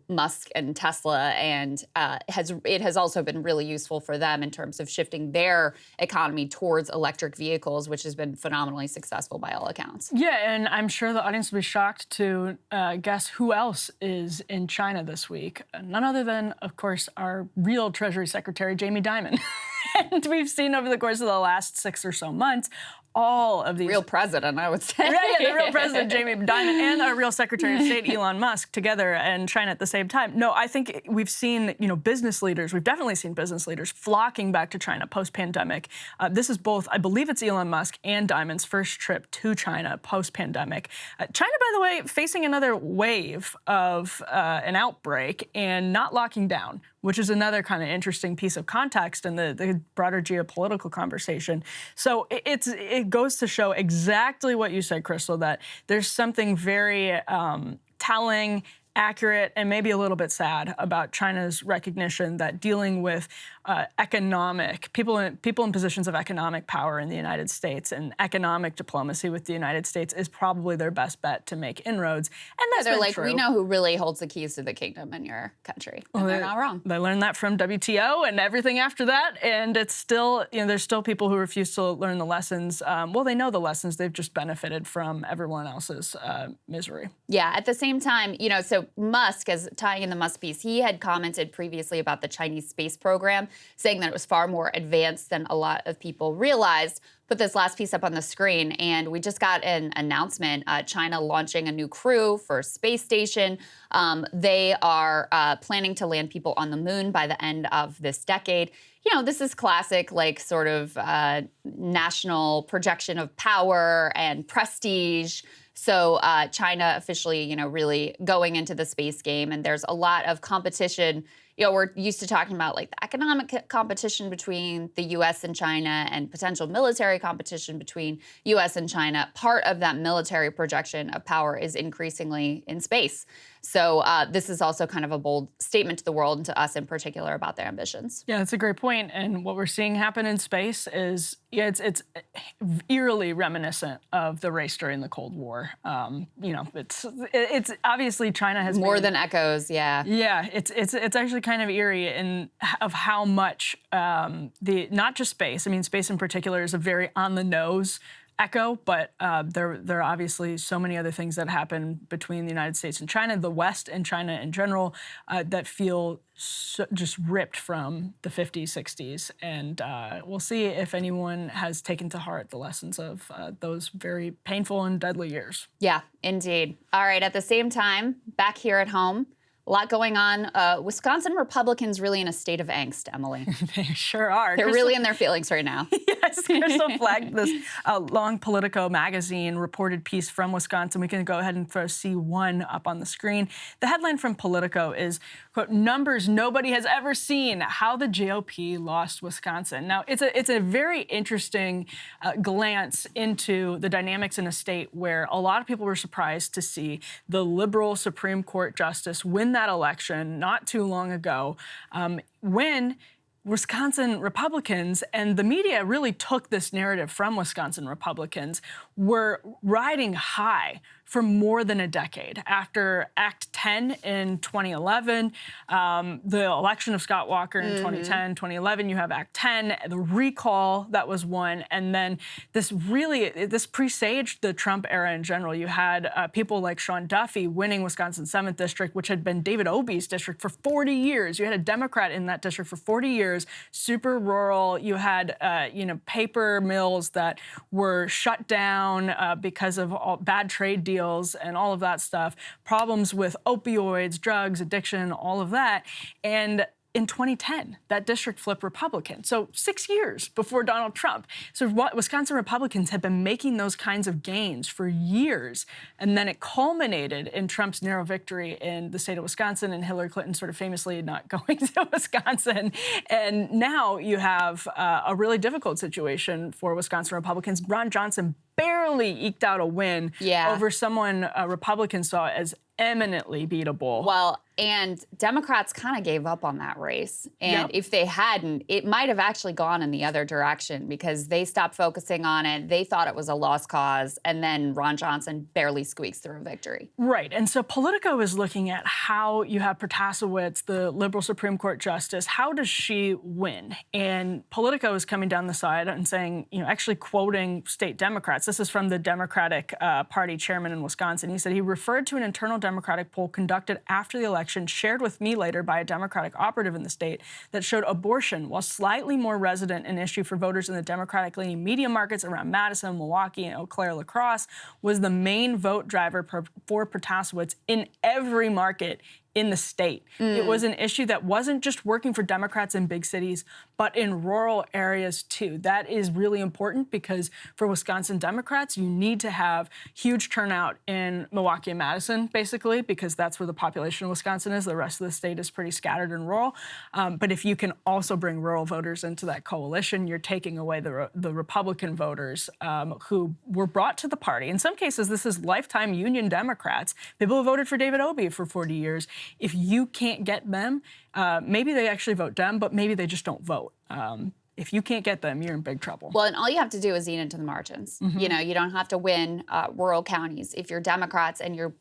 Musk and Tesla, and it has also been really useful for them in terms of shifting their economy towards electric vehicles, which has been phenomenally successful by all accounts. Yeah, and I'm sure the audience will be shocked to guess who else is in China this week. None other than, of course, our real Treasury Secretary, Jamie Dimon. And we've seen over the course of the last 6 or so months, all of these... Real president, I would say. Yeah, the real president, Jamie Dimon, and our real Secretary of State, Elon Musk, together and China at the same time. No, I think we've seen, business leaders, we've definitely seen business leaders flocking back to China post-pandemic. This is both, I believe it's Elon Musk and Dimon's first trip to China post-pandemic. China, by the way, facing another wave of an outbreak and not locking down, which is another kind of interesting piece of context in the broader geopolitical conversation. So it goes to show exactly what you said, Krystal, that there's something very telling, accurate, and maybe a little bit sad about China's recognition that dealing with people in positions of economic power in the United States and economic diplomacy with the United States is probably their best bet to make inroads. And that's they're been like, true. we know who really holds the keys to the kingdom in your country. And they're not wrong. They learned that from WTO and everything after that. And it's still, there's still people who refuse to learn the lessons. Well, they know the lessons. They've just benefited from everyone else's misery. Yeah, at the same time, so Musk, as tying in the Musk piece, he had commented previously about the Chinese space program, saying that it was far more advanced than a lot of people realized. Put this last piece up on the screen, and we just got an announcement, China launching a new crew for space station. They are planning to land people on the moon by the end of this decade. This is classic, sort of national projection of power and prestige. So China officially, really going into the space game, and there's a lot of competition. We're used to talking about the economic competition between the U.S. and China and potential military competition between U.S. and China. Part of that military projection of power is increasingly in space. So this is also kind of a bold statement to the world and to us in particular about their ambitions. Yeah, that's a great point. And what we're seeing happen in space is, it's eerily reminiscent of the race during the Cold War. It's obviously China has more than echoes. Yeah. Yeah, it's actually kind of eerie of how much not just space. I mean, space in particular is a very on the nose echo, but there are obviously so many other things that happen between the United States and China, the West and China in general, that feel just ripped from the 50s, 60s. And we'll see if anyone has taken to heart the lessons of those very painful and deadly years. Yeah, indeed. All right, at the same time, back here at home, a lot going on. Wisconsin Republicans really in a state of angst, Emily. They sure are. They're really in their feelings right now. Yes, Krystal flagged this long Politico magazine reported piece from Wisconsin. We can go ahead and throw C1 up on the screen. The headline from Politico is, quote, "Numbers nobody has ever seen, how the GOP lost Wisconsin." Now, it's a very interesting glance into the dynamics in a state where a lot of people were surprised to see the liberal Supreme Court justice win that election not too long ago, when Wisconsin Republicans, and the media really took this narrative from Wisconsin Republicans, were riding high for more than a decade. After Act 10 in 2011, the election of Scott Walker in 2010, 2011, you have Act 10, the recall that was won, and then this presaged the Trump era in general. You had people like Sean Duffy winning Wisconsin's 7th district, which had been David Obey's district for 40 years. You had a Democrat in that district for 40 years, super rural. You had, paper mills that were shut down because of bad trade deals and all of that stuff, problems with opioids, drugs, addiction, all of that. And in 2010, that district flipped Republican. So 6 years before Donald Trump. So Wisconsin Republicans have been making those kinds of gains for years. And then it culminated in Trump's narrow victory in the state of Wisconsin and Hillary Clinton sort of famously not going to Wisconsin. And now you have a really difficult situation for Wisconsin Republicans. Ron Johnson barely eked out a win over someone Republicans saw as eminently beatable. Well, and Democrats kind of gave up on that race. And if they hadn't, it might have actually gone in the other direction because they stopped focusing on it. They thought it was a lost cause. And then Ron Johnson barely squeaks through a victory. Right. And so Politico is looking at how you have Protasiewicz, the liberal Supreme Court justice. How does she win? And Politico is coming down the side and saying, actually quoting state Democrats. This is from the Democratic Party chairman in Wisconsin. He said he referred to an internal Democratic poll conducted after the election, shared with me later by a Democratic operative in the state, that showed abortion, while slightly more resident an issue for voters in the Democratic-leaning media markets around Madison, Milwaukee, and Eau Claire, La Crosse, was the main vote driver for Protasiewicz in every market in the state. It was an issue that wasn't just working for Democrats in big cities, but in rural areas too. That is really important because for Wisconsin Democrats, you need to have huge turnout in Milwaukee and Madison, basically, because that's where the population of Wisconsin is. The rest of the state is pretty scattered and rural. But if you can also bring rural voters into that coalition, you're taking away the Republican voters who were brought to the party. In some cases, this is lifetime Union Democrats, people who voted for David Obey for 40 years. If you can't get them, maybe they actually vote Dem, but maybe they just don't vote. If you can't get them, you're in big trouble. Well, and all you have to do is eat into the margins. You don't have to win rural counties. If you're Democrats and you're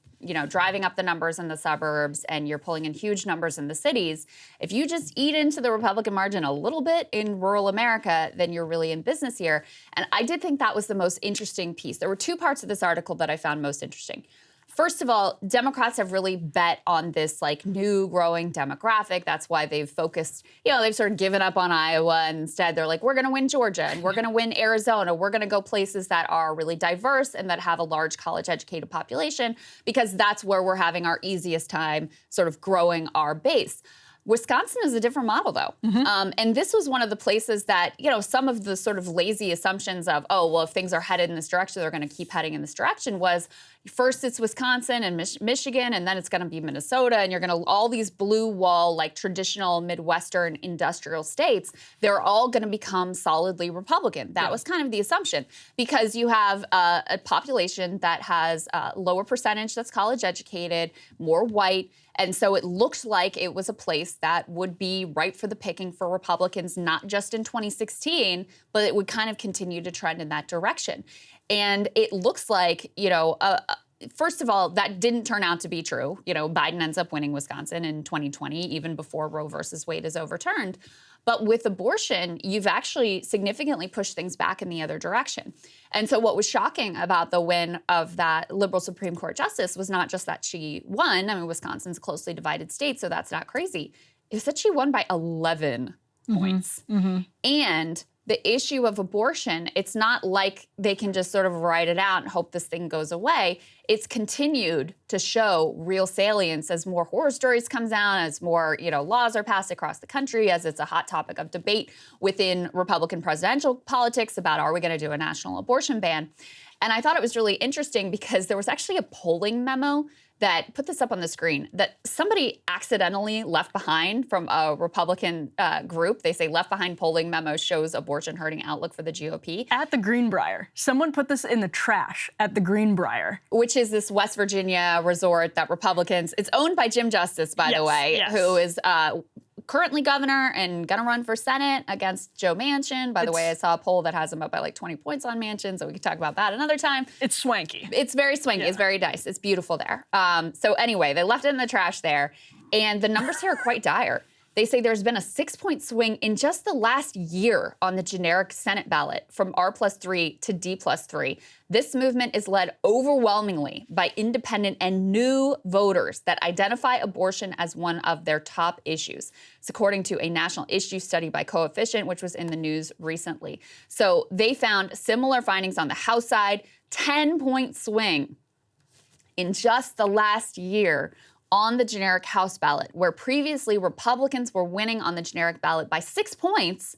driving up the numbers in the suburbs and you're pulling in huge numbers in the cities, if you just eat into the Republican margin a little bit in rural America, then you're really in business here. And I did think that was the most interesting piece. There were two parts of this article that I found most interesting. First of all, Democrats have really bet on this new growing demographic. That's why they've focused, they've sort of given up on Iowa. And instead, they're like, we're going to win Georgia and we're going to win Arizona. We're going to go places that are really diverse and that have a large college-educated population because that's where we're having our easiest time sort of growing our base. Wisconsin is a different model, though. And this was one of the places that, some of the sort of lazy assumptions of, if things are headed in this direction, they're going to keep heading in this direction was first it's Wisconsin and Michigan, and then it's going to be Minnesota, and you're going to, all these blue wall, traditional Midwestern industrial states, they're all going to become solidly Republican. That was kind of the assumption because you have a population that has a lower percentage that's college educated, more white. And so it looked like it was a place that would be ripe for the picking for Republicans, not just in 2016, but it would kind of continue to trend in that direction. And it looks like, first of all, that didn't turn out to be true. You know, Biden ends up winning Wisconsin in 2020, even before Roe versus Wade is overturned. But with abortion, you've actually significantly pushed things back in the other direction. And so what was shocking about the win of that liberal Supreme Court justice was not just that she won. I mean, Wisconsin's a closely divided state, so that's not crazy. It was that she won by 11 points. And the issue of abortion, it's not like they can just sort of write it out and hope this thing goes away. It's continued to show real salience as more horror stories comes out, as more, you know, laws are passed across the country, as it's a hot topic of debate within Republican presidential politics about, are we going to do a national abortion ban? And I thought it was really interesting because there was actually a polling memo that, put this up on the screen, that somebody accidentally left behind from a Republican group. They say left behind polling memo shows abortion hurting outlook for the GOP. At the Greenbrier. Someone put this in the trash at the Greenbrier. Which is this West Virginia resort that Republicans, it's owned by Jim Justice, by the way, who is currently governor and going to run for Senate against Joe Manchin. By the way, I saw a poll that has him up by like 20 points on Manchin, so we can talk about that another time. It's swanky. It's very swanky. It's very nice. It's beautiful there. So anyway, they left it in the trash there, and the numbers here are quite dire. They say there's been a 6-point swing in just the last year on the generic Senate ballot from R+3 to D+3. This movement is led overwhelmingly by independent and new voters that identify abortion as one of their top issues. It's according to a national issue study by Coefficient, which was in the news recently. So they found similar findings on the House side, 10-point swing in just the last year on the generic House ballot, where previously Republicans were winning on the generic ballot by 6 points.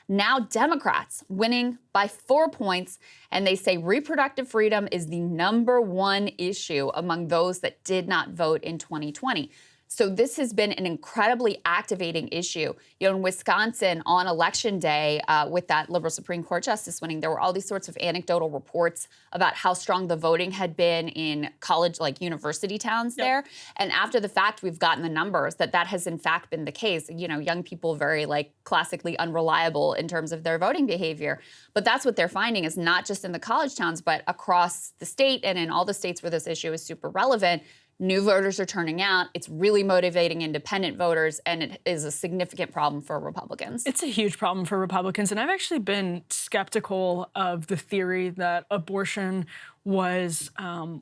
Now Democrats winning by 4 points, and they say reproductive freedom is the #1 issue among those that did not vote in 2020. So this has been an incredibly activating issue. You know, in Wisconsin on Election Day, with that liberal Supreme Court justice winning, there were all these sorts of anecdotal reports about how strong the voting had been in college, like university towns there. And after the fact, we've gotten the numbers that has in fact been the case. You know, young people very like classically unreliable in terms of their voting behavior. But that's what they're finding is not just in the college towns, but across the state and in all the states where this issue is super relevant. New voters are turning out. It's really motivating independent voters, and it is a significant problem for Republicans. It's a huge problem for Republicans, and I've actually been skeptical of the theory that abortion was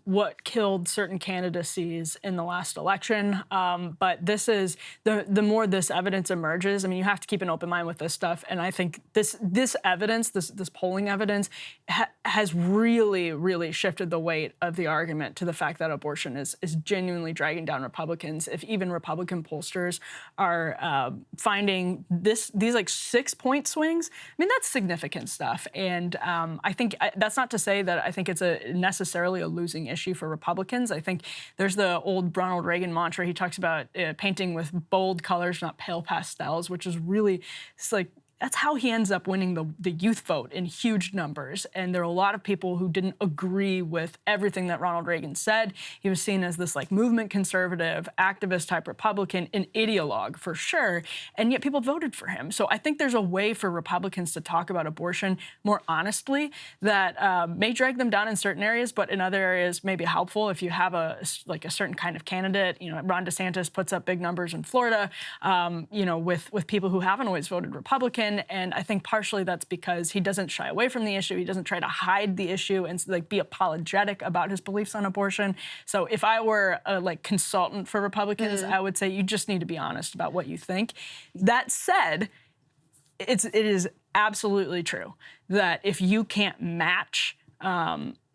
what killed certain candidacies in the last election. But this is, the more this evidence emerges, I mean, you have to keep an open mind with this stuff. And I think this evidence, this polling evidence, has really, really shifted the weight of the argument to the fact that abortion is genuinely dragging down Republicans. If even Republican pollsters are finding these like 6-point swings, I mean, that's significant stuff. And I think that's not to say that I think it's necessarily a losing issue for Republicans. I think there's the old Ronald Reagan mantra. He talks about painting with bold colors, not pale pastels, which is really, it's like, that's how he ends up winning the youth vote in huge numbers. And there are a lot of people who didn't agree with everything that Ronald Reagan said. He was seen as this like movement conservative, activist type Republican, an ideologue for sure. And yet people voted for him. So I think there's a way for Republicans to talk about abortion more honestly that may drag them down in certain areas, but in other areas may be helpful if you have a certain kind of candidate. You know, Ron DeSantis puts up big numbers in Florida, you know, with people who haven't always voted Republican. And I think partially that's because he doesn't shy away from the issue. He doesn't try to hide the issue and like be apologetic about his beliefs on abortion. So if I were a like consultant for Republicans, I would say you just need to be honest about what you think. That said, it is absolutely true that if you can't match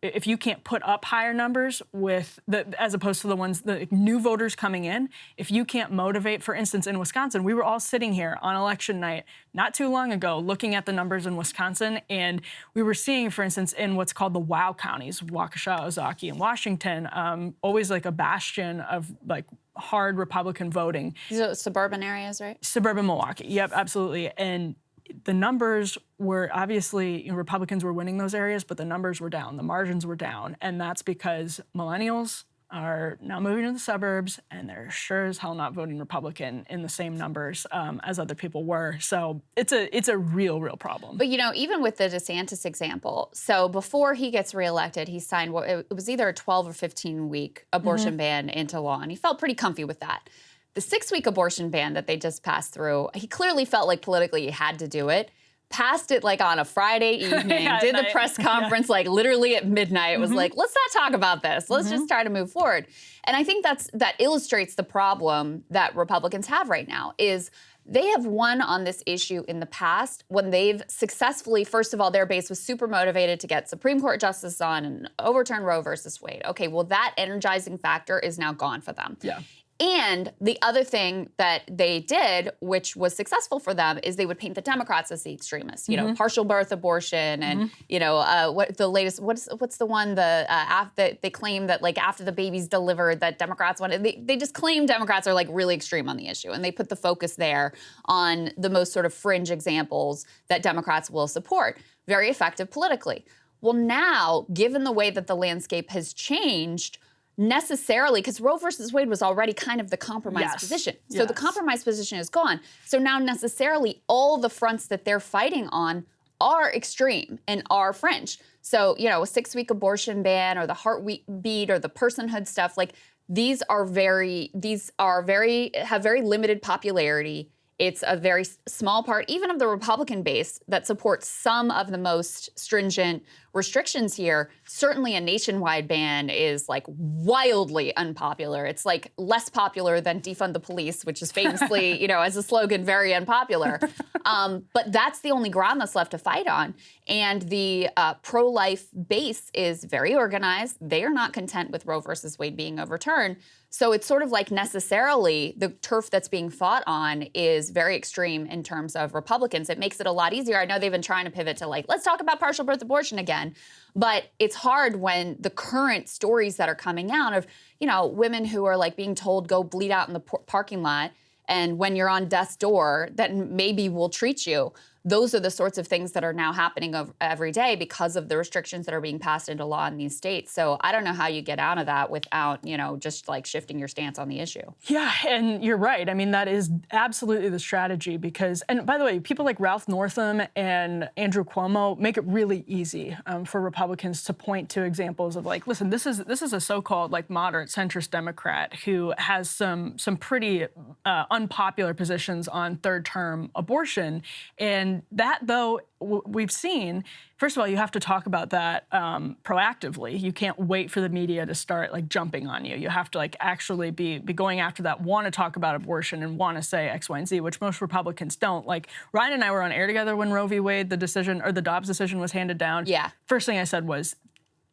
if you can't put up higher numbers with as opposed to the new voters coming in, if you can't motivate, for instance, in Wisconsin, we were all sitting here on election night not too long ago looking at the numbers in Wisconsin, and we were seeing, for instance, in what's called the WOW counties, Waukesha, Ozaukee, and Washington, always like a bastion of like hard Republican voting. These are suburban areas, right? Suburban Milwaukee, yep, absolutely. And the numbers were obviously, you know, Republicans were winning those areas, but the numbers were down, the margins were down, and that's because millennials are now moving to the suburbs, and they're sure as hell not voting Republican in the same numbers as other people were. So it's a real problem. But, you know, even with the DeSantis example, so before he gets reelected, he signed it was either a 12 or 15-week abortion ban into law, and he felt pretty comfy with that. The 6-week abortion ban that they just passed through, he clearly felt like politically he had to do it. Passed it like on a Friday evening, did the press conference like literally at midnight. It was like, let's not talk about this. Let's just try to move forward. And I think that illustrates the problem that Republicans have right now is they have won on this issue in the past when they've successfully, first of all, their base was super motivated to get Supreme Court justice on and overturn Roe versus Wade. Okay, well, that energizing factor is now gone for them. Yeah. And the other thing that they did, which was successful for them, is they would paint the Democrats as the extremists. You know, partial birth abortion, and you know, what the latest? What's the one? They claim that like after the baby's delivered, that Democrats want. They just claim Democrats are like really extreme on the issue, and they put the focus there on the most sort of fringe examples that Democrats will support. Very effective politically. Well, now, given the way that the landscape has changed, necessarily, because Roe versus Wade was already kind of the compromise position. So the compromise position is gone. So now necessarily all the fronts that they're fighting on are extreme and are fringe. So, you know, a 6-week abortion ban or the heartbeat or the personhood stuff, like have very limited popularity. It's a very small part, even of the Republican base, that supports some of the most stringent restrictions here. Certainly a nationwide ban is like wildly unpopular. It's like less popular than defund the police, which is famously, you know, as a slogan, very unpopular. But that's the only ground that's left to fight on. And the pro-life base is very organized. They are not content with Roe versus Wade being overturned. So it's sort of like necessarily the turf that's being fought on is very extreme in terms of Republicans. It makes it a lot easier. I know they've been trying to pivot to like, let's talk about partial birth abortion again. But it's hard when the current stories that are coming out of, you know, women who are like being told go bleed out in the parking lot, and when you're on death's door, that maybe we'll treat you. Those are the sorts of things that are now happening every day because of the restrictions that are being passed into law in these states. So I don't know how you get out of that without, you know, just like shifting your stance on the issue. Yeah, and you're right. I mean, that is absolutely the strategy because, and by the way, people like Ralph Northam and Andrew Cuomo make it really easy for Republicans to point to examples of like, listen, this is a so-called like moderate centrist Democrat who has some pretty unpopular positions on third-term abortion. And that, though, we've seen, first of all, you have to talk about that proactively. You can't wait for the media to start like jumping on you. You have to like actually be going after that, want to talk about abortion and want to say X, Y, and Z, which most Republicans don't. Like Ryan and I were on air together when Roe v. Wade, the decision or the Dobbs decision was handed down. Yeah. First thing I said was,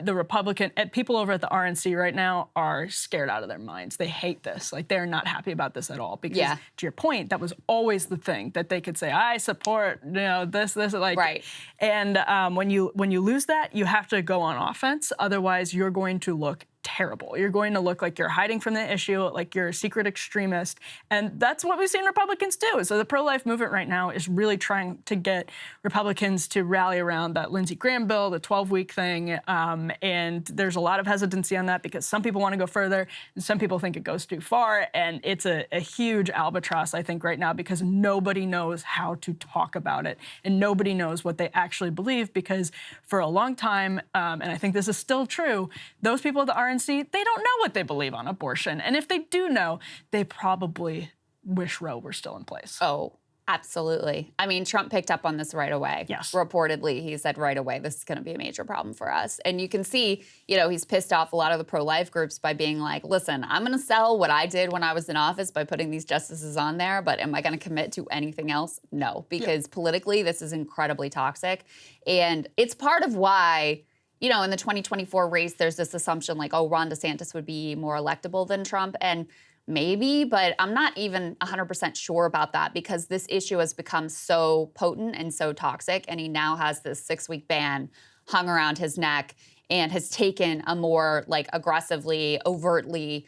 the Republican people over at the RNC right now are scared out of their minds. They hate this. Like they're not happy about this at all. Because to your point, that was always the thing that they could say, I support, you know, this, like. Right. And when you lose that, you have to go on offense. Otherwise, you're going to look terrible. You're going to look like you're hiding from the issue, like you're a secret extremist. And that's what we've seen Republicans do. So the pro-life movement right now is really trying to get Republicans to rally around that Lindsey Graham bill, the 12-week thing. And there's a lot of hesitancy on that because some people want to go further and some people think it goes too far. And it's a huge albatross, I think, right now because nobody knows how to talk about it. And nobody knows what they actually believe because for a long time, and I think this is still true, those people at the RNC, they don't know what they believe on abortion. And if they do know, they probably wish Roe were still in place. Oh, absolutely. I mean, Trump picked up on this right away. Yes. Reportedly, he said right away, this is going to be a major problem for us. And you can see, you know, he's pissed off a lot of the pro-life groups by being like, listen, I'm going to sell what I did when I was in office by putting these justices on there, but am I going to commit to anything else? No, because politically, this is incredibly toxic. And it's part of why, you know, in the 2024 race, there's this assumption like, oh, Ron DeSantis would be more electable than Trump. And maybe, but I'm not even 100% sure about that because this issue has become so potent and so toxic. And he now has this 6-week ban hung around his neck and has taken a more like aggressively, overtly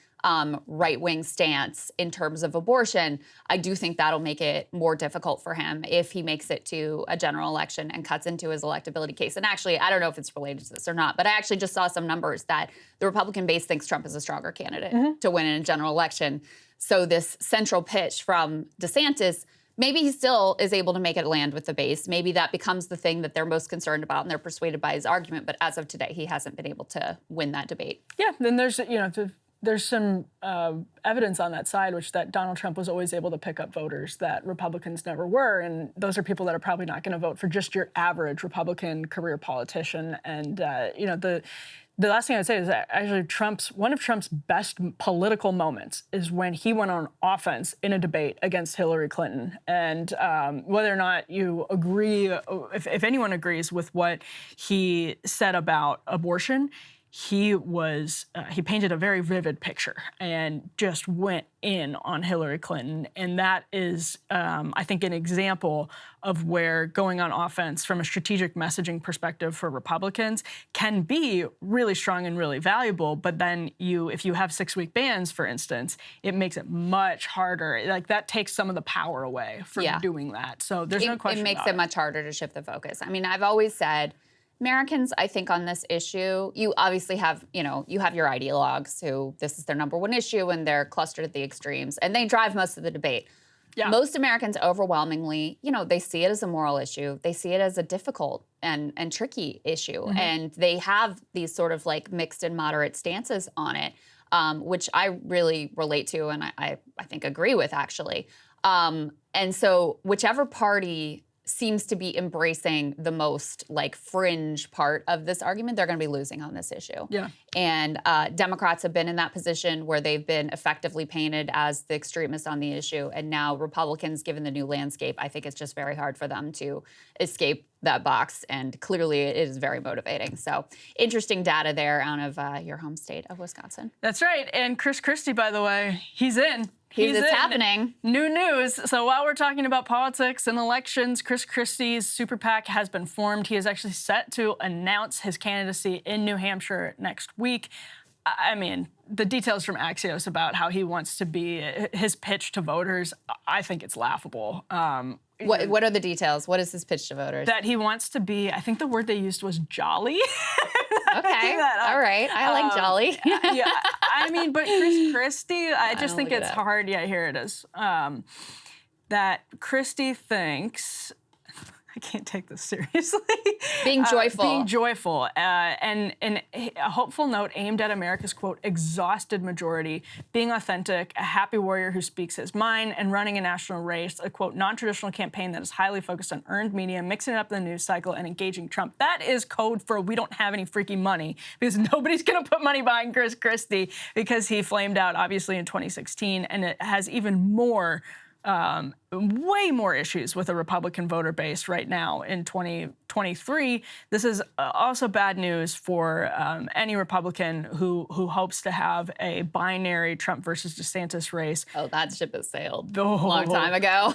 right-wing stance in terms of abortion, I do think that'll make it more difficult for him if he makes it to a general election and cuts into his electability case. And actually, I don't know if it's related to this or not, but I actually just saw some numbers that the Republican base thinks Trump is a stronger candidate to win in a general election. So this central pitch from DeSantis, maybe he still is able to make it land with the base. Maybe that becomes the thing that they're most concerned about and they're persuaded by his argument. But as of today, he hasn't been able to win that debate. Yeah, then there's some evidence on that side, which that Donald Trump was always able to pick up voters that Republicans never were. And those are people that are probably not going to vote for just your average Republican career politician. And, the last thing I'd say is that actually one of Trump's best political moments is when he went on offense in a debate against Hillary Clinton. And whether or not you agree, if anyone agrees with what he said about abortion, he painted a very vivid picture and just went in on Hillary Clinton. And that is, I think, an example of where going on offense from a strategic messaging perspective for Republicans can be really strong and really valuable. But then if you have 6-week bans, for instance, it makes it much harder. Like, that takes some of the power away from doing that. So there's no question It makes about it much harder to shift the focus. I mean, I've always said, Americans, I think, on this issue, you obviously have, you have your ideologues who this is their number one issue and they're clustered at the extremes and they drive most of the debate. Yeah. Most Americans overwhelmingly, they see it as a moral issue. They see it as a difficult and tricky issue. And they have these sort of like mixed and moderate stances on it, which I really relate to and I think agree with, actually. And so whichever party seems to be embracing the most like fringe part of this argument, they're going to be losing on this issue. Yeah. And Democrats have been in that position where they've been effectively painted as the extremists on the issue. And now Republicans, given the new landscape, I think it's just very hard for them to escape that box. And clearly it is very motivating. So interesting data there out of your home state of Wisconsin. That's right. And Christie, by the way, he's in. It's happening. New news. So while we're talking about politics and elections, Christie's super PAC has been formed. He is actually set to announce his candidacy in New Hampshire next week. I mean, the details from Axios about how he wants to be, his pitch to voters, I think it's laughable. What are the details? What is his pitch to voters? That he wants to be, I think the word they used was jolly. Okay, all right. I like jolly. Yeah, I mean, but Christie, I just think it's hard. Yeah, here it is. That Christie thinks, I can't take this seriously. Being joyful. Being joyful. And a hopeful note aimed at America's, quote, exhausted majority, being authentic, a happy warrior who speaks his mind, and running a national race, a, quote, non-traditional campaign that is highly focused on earned media, mixing it up in the news cycle, and engaging Trump. That is code for we don't have any freaking money, because nobody's going to put money behind Christie, because he flamed out, obviously, in 2016, and it has even more way more issues with a Republican voter base right now in 2023. This is also bad news for any Republican who hopes to have a binary Trump versus DeSantis race. Oh, that ship has sailed a long time ago.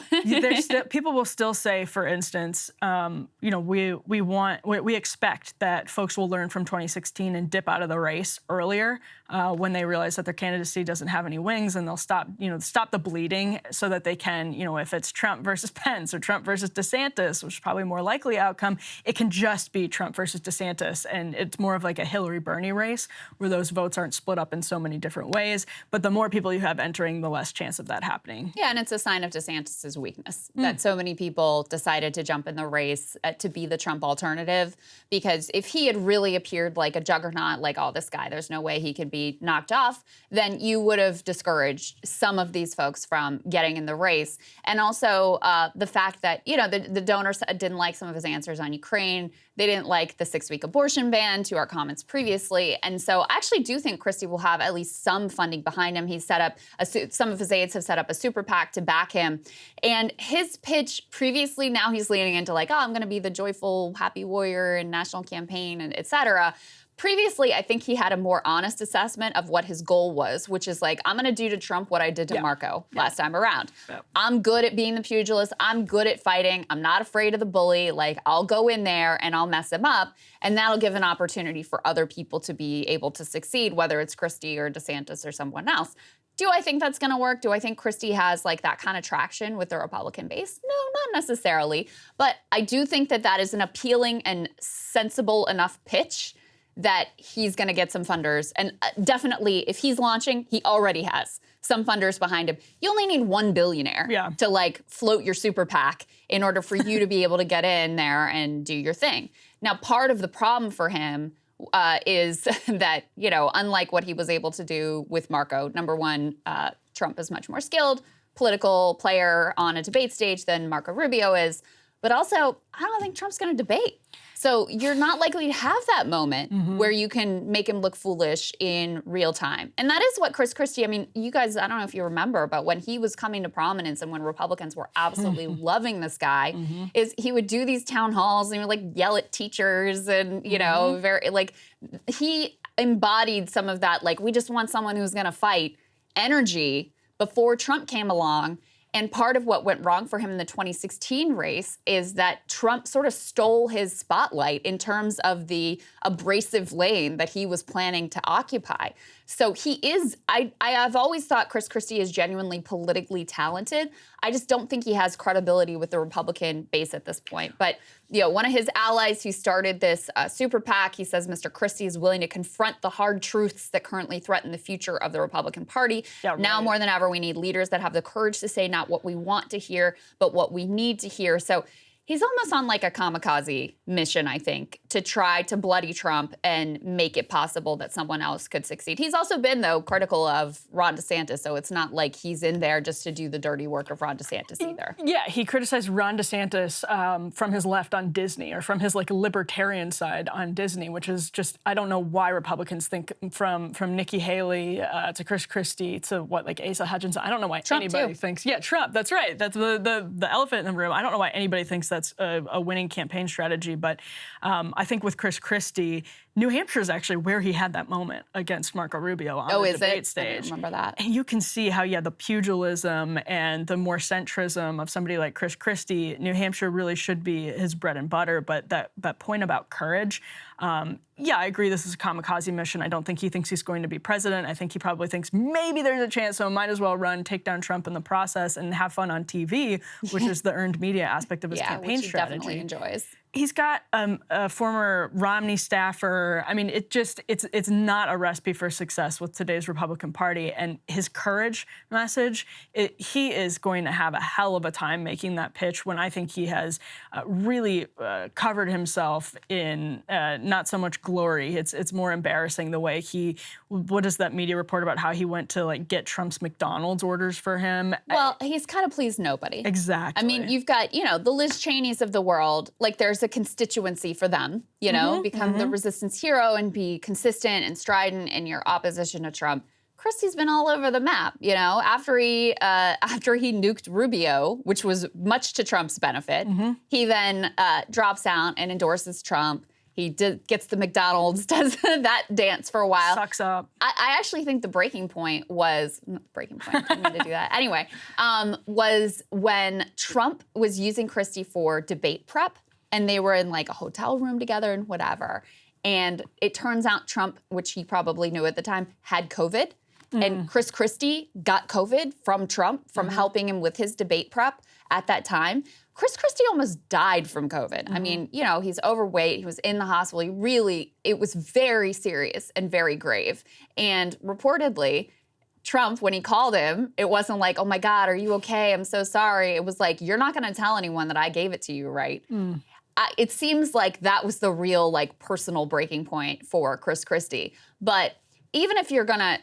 People will still say, for instance, we expect that folks will learn from 2016 and dip out of the race earlier when they realize that their candidacy doesn't have any wings, and they'll stop the bleeding so that they can, if it's Trump versus Pence or Trump versus DeSantis, which is probably a more likely outcome, it can just be Trump versus DeSantis. And it's more of like a Hillary-Bernie race where those votes aren't split up in so many different ways. But the more people you have entering, the less chance of that happening. Yeah, and it's a sign of DeSantis' weakness that so many people decided to jump in the race to be the Trump alternative. Because if he had really appeared like a juggernaut, like, oh, this guy, there's no way he could be knocked off, then you would have discouraged some of these folks from getting in the race. And also the fact that, the donors didn't like some of his answers on Ukraine. They didn't like the 6-week abortion ban, to our comments previously. And so I actually do think Christie will have at least some funding behind him. He's set up, some of his aides have set up a super PAC to back him. And his pitch previously, now he's leaning into like, oh, I'm going to be the joyful, happy warrior and national campaign, and et cetera. previously, I think he had a more honest assessment of what his goal was, which is like, I'm going to do to Trump what I did to Marco last time around. I'm good at being the pugilist. I'm good at fighting. I'm not afraid of the bully. Like, I'll go in there and I'll mess him up. And that'll give an opportunity for other people to be able to succeed, whether it's Christie or DeSantis or someone else. Do I think that's going to work? Do I think Christie has like that kind of traction with the Republican base? No, not necessarily. But I do think that that is an appealing and sensible enough pitch that he's going to get some funders. And definitely, if he's launching, he already has some funders behind him. You only need one billionaire to like float your super PAC in order for you to be able to get in there and do your thing. Now, part of the problem for him is that, you know, unlike what he was able to do with Marco, number one, Trump is much more skilled political player on a debate stage than Marco Rubio is. But also, I don't think Trump's going to debate. So you're not likely to have that moment where you can make him look foolish in real time. And that is what Christie, I mean, you guys, I don't know if you remember, but when he was coming to prominence and when Republicans were absolutely loving this guy, is he would do these town halls and he would like yell at teachers and, you know, very like he embodied some of that, like, we just want someone who's going to fight energy before Trump came along. And part of what went wrong for him in the 2016 race is that Trump sort of stole his spotlight in terms of the abrasive lane that he was planning to occupy. So he is, I've always thought Christie is genuinely politically talented. I just don't think he has credibility with the Republican base at this point. But, you know, one of his allies who started this super PAC, he says Mr. Christie is willing to confront the hard truths that currently threaten the future of the Republican Party. Now more than ever, we need leaders that have the courage to say not what we want to hear, but what we need to hear. So he's almost on like a kamikaze mission, I think, to try to bloody Trump and make it possible that someone else could succeed. He's also been, though, critical of Ron DeSantis, so it's not like he's in there just to do the dirty work of Ron DeSantis either. Yeah, he criticized Ron DeSantis from his left on Disney, or from his like libertarian side on Disney, which is just, I don't know why Republicans think from Nikki Haley to Christie to what, like Asa Hutchinson. I don't know why anybody thinks, Trump, that's right. That's the elephant in the room. I don't know why anybody thinks that's a winning campaign strategy, but I think with Christie, New Hampshire is actually where he had that moment against Marco Rubio on the debate stage. I didn't remember that. And you can see how, the pugilism and the more centrism of somebody like Christie, New Hampshire really should be his bread and butter. But that point about courage, I agree this is a kamikaze mission. I don't think he thinks he's going to be president. I think he probably thinks maybe there's a chance, so might as well take down Trump in the process and have fun on TV, which is the earned media aspect of his campaign which strategy. He definitely enjoys. He's got a former Romney staffer. I mean, it's not a recipe for success with today's Republican Party. And his courage message, he is going to have a hell of a time making that pitch when I think he has really covered himself in not so much glory. It's more embarrassing the way what is that media report about how he went to like get Trump's McDonald's orders for him? Well, he's kind of pleased nobody. Exactly. I mean, you've got, the Liz Cheneys of the world, like there's a constituency for them, become the resistance hero and be consistent and strident in your opposition to Trump. Christie's been all over the map, after he nuked Rubio, which was much to Trump's benefit. He then drops out and endorses Trump. He gets the McDonald's, does that dance for a while. Sucks up. I actually think the breaking point was, I didn't mean to do that. Anyway, was when Trump was using Christie for debate prep, and they were in like a hotel room together and whatever. And it turns out Trump, which he probably knew at the time, had COVID. And Christie got COVID from Trump, from helping him with his debate prep at that time. Christie almost died from COVID. I mean, he's overweight. He was in the hospital. It was very serious and very grave. And reportedly, Trump, when he called him, it wasn't like, oh my God, are you okay? I'm so sorry. It was like, you're not going to tell anyone that I gave it to you, right? It seems like that was the real, like, personal breaking point for Christie. But even if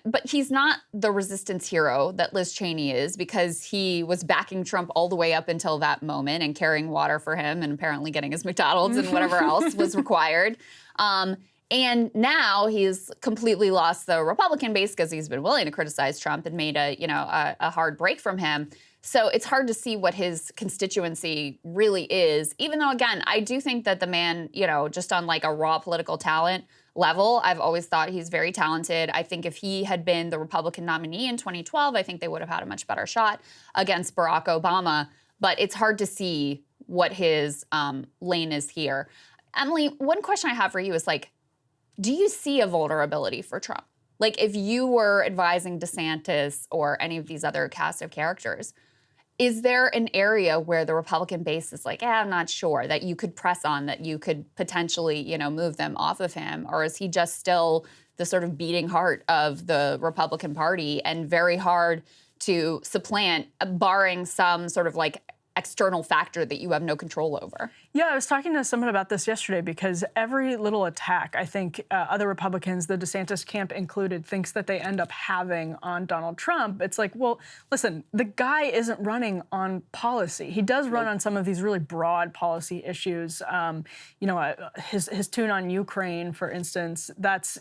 but he's not the resistance hero that Liz Cheney is, because he was backing Trump all the way up until that moment and carrying water for him and apparently getting his McDonald's and whatever else was required. And now he's completely lost the Republican base because he's been willing to criticize Trump and made a hard break from him. So it's hard to see what his constituency really is, even though, again, I do think that the man, just on like a raw political talent, level. I've always thought he's very talented. I think if he had been the Republican nominee in 2012, I think they would have had a much better shot against Barack Obama. But it's hard to see what his lane is here. Emily, one question I have for you is, like, do you see a vulnerability for Trump? Like, if you were advising DeSantis or any of these other cast of characters, is there an area where the Republican base is like, I'm not sure, that you could press on, that you could potentially, you know, move them off of him? Or is he just still the sort of beating heart of the Republican Party and very hard to supplant, barring some sort of like external factor that you have no control over? Yeah, I was talking to someone about this yesterday because every little attack, I think other Republicans, the DeSantis camp included, thinks that they end up having on Donald Trump. It's like, well, listen, the guy isn't running on policy. He does run on some of these really broad policy issues. You know, his tune on Ukraine, for instance, that's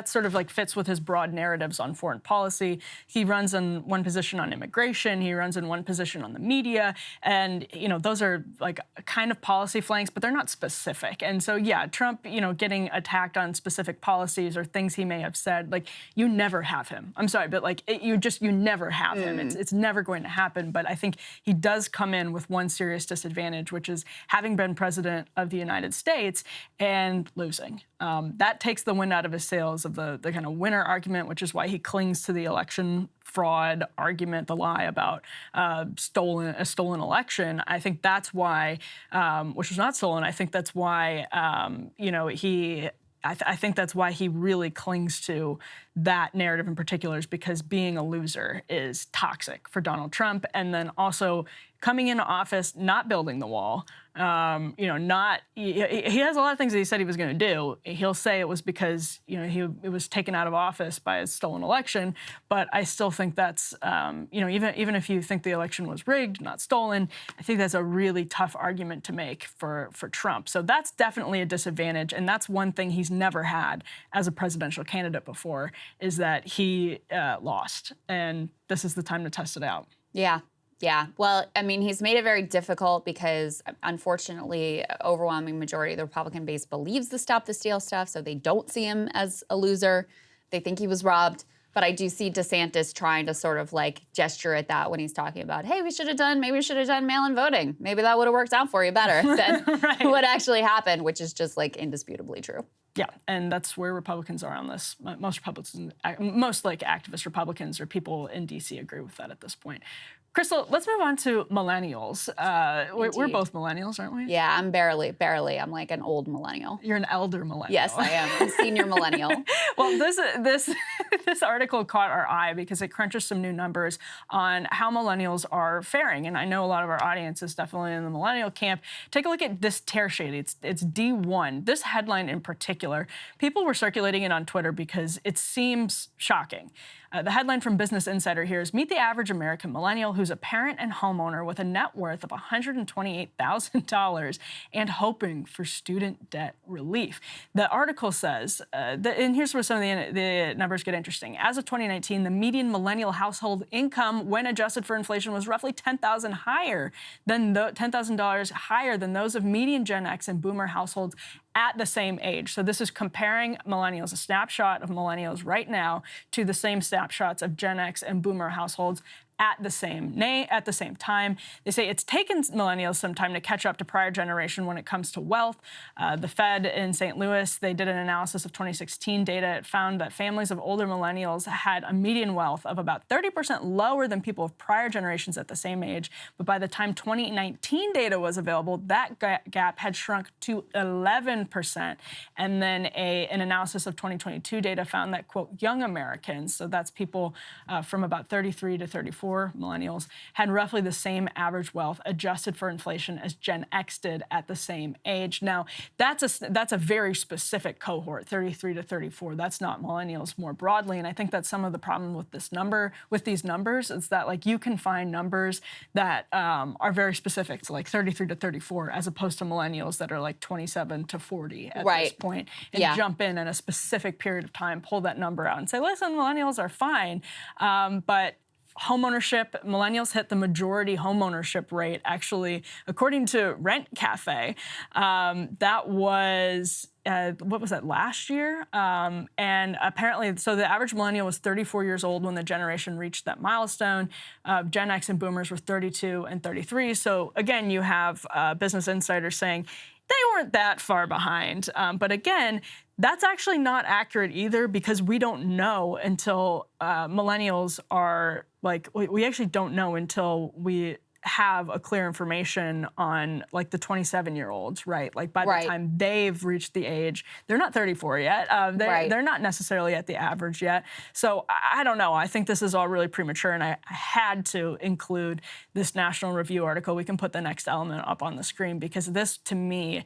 sort of like fits with his broad narratives on foreign policy. He runs in one position on immigration. He runs in one position on the media. And, you know, those are like kind of policy flanks, but they're not specific. And so, yeah, Trump, you know, getting attacked on specific policies or things he may have said, like, you never have him. I'm sorry, but like, you never have him. It's never going to happen. But I think he does come in with one serious disadvantage, which is having been president of the United States and losing. That takes the wind out of his sails of the kind of winner argument, which is why he clings to the election fraud argument, the lie about a stolen election. I think that's why, which was not stolen. I think that's why, you know, I think that's why he really clings to that narrative in particular, is because being a loser is toxic for Donald Trump. And then also coming into office, not building the wall, you know, he has a lot of things that he said he was going to do. He'll say it was because, you know, it was taken out of office by a stolen election. But I still think that's, you know, even if you think the election was rigged, not stolen, I think that's a really tough argument to make for Trump. So that's definitely a disadvantage. And that's one thing he's never had as a presidential candidate before, is that he lost. And this is the time to test it out. Yeah. Yeah, well, I mean, he's made it very difficult because, unfortunately, overwhelming majority of the Republican base believes the Stop the Steal stuff, so they don't see him as a loser. They think he was robbed. But I do see DeSantis trying to sort of like gesture at that when he's talking about, hey, maybe we should have done mail-in voting. Maybe that would have worked out for you better than right. what actually happened, which is just like indisputably true. Yeah, and that's where Republicans are on this. Most like activist Republicans or people in D.C. agree with that at this point. Krystal, let's move on to millennials. We're both millennials, aren't we? Yeah, I'm barely. I'm like an old millennial. You're an elder millennial. Yes, I am. I'm a senior millennial. Well, this article caught our eye because it crunches some new numbers on how millennials are faring. And I know a lot of our audience is definitely in the millennial camp. Take a look at this tear shade. It's D1. This headline in particular, people were circulating it on Twitter because it seems shocking. The headline from Business Insider here is, meet the average American millennial who's a parent and homeowner with a net worth of $128,000 and hoping for student debt relief. The article says, and here's where some of the numbers get interesting. As of 2019, the median millennial household income, when adjusted for inflation, was roughly $10,000 higher than those of median Gen X and Boomer households at the same age. So this is comparing millennials, a snapshot of millennials right now, to the same snapshots of Gen X and Boomer households at the same time. They say it's taken millennials some time to catch up to prior generation when it comes to wealth. The Fed in St. Louis, they did an analysis of 2016 data. It found that families of older millennials had a median wealth of about 30% lower than people of prior generations at the same age. But by the time 2019 data was available, that gap had shrunk to 11%. And then an analysis of 2022 data found that, quote, young Americans, so that's people from about 33 to 34, millennials, had roughly the same average wealth adjusted for inflation as Gen X did at the same age. Now, that's a very specific cohort, 33 to 34. That's not millennials more broadly. And I think that's some of the problem with these numbers, is that like you can find numbers that are very specific to like 33 to 34, as opposed to millennials that are like 27 to 40 at this point, and jump in a specific period of time, pull that number out and say, listen, millennials are fine. But homeownership, millennials hit the majority homeownership rate. Actually, according to Rent Cafe, that was what was that, last year? And apparently, so the average millennial was 34 years old when the generation reached that milestone. Gen X and boomers were 32 and 33. So again, you have Business Insider saying they weren't that far behind. But again, that's actually not accurate either, because we don't know until millennials are like, we actually don't know until we have a clear information on like the 27-year-olds, right? Like by the time they've reached the age, they're not 34 yet. They're not necessarily at the average yet. So I don't know. I think this is all really premature, and I had to include this National Review article. We can put the next element up on the screen, because this, to me,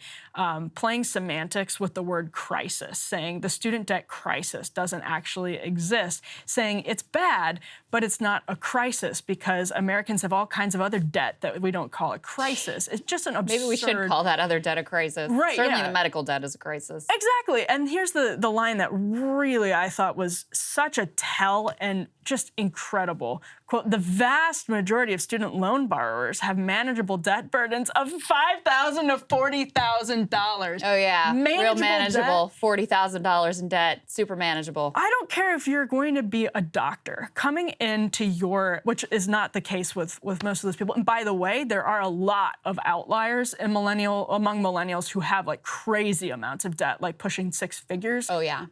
playing semantics with the word crisis, saying the student debt crisis doesn't actually exist, saying it's bad, but it's not a crisis because Americans have all kinds of other debt that we don't call a crisis. It's just an absurd... Maybe we should call that other debt a crisis. Right, Certainly the medical debt is a crisis. Exactly. And here's the line that really I thought was such a tell and just incredible. Quote, the vast majority of student loan borrowers have manageable debt burdens of $5,000 to $40,000. Oh, yeah. Real manageable. Debt. $40,000 in debt. Super manageable. I don't care if you're going to be a doctor coming into your, which is not the case with most of those people. And by the way, there are a lot of outliers in among millennials who have like crazy amounts of debt, like pushing 6 figures. Oh, yeah.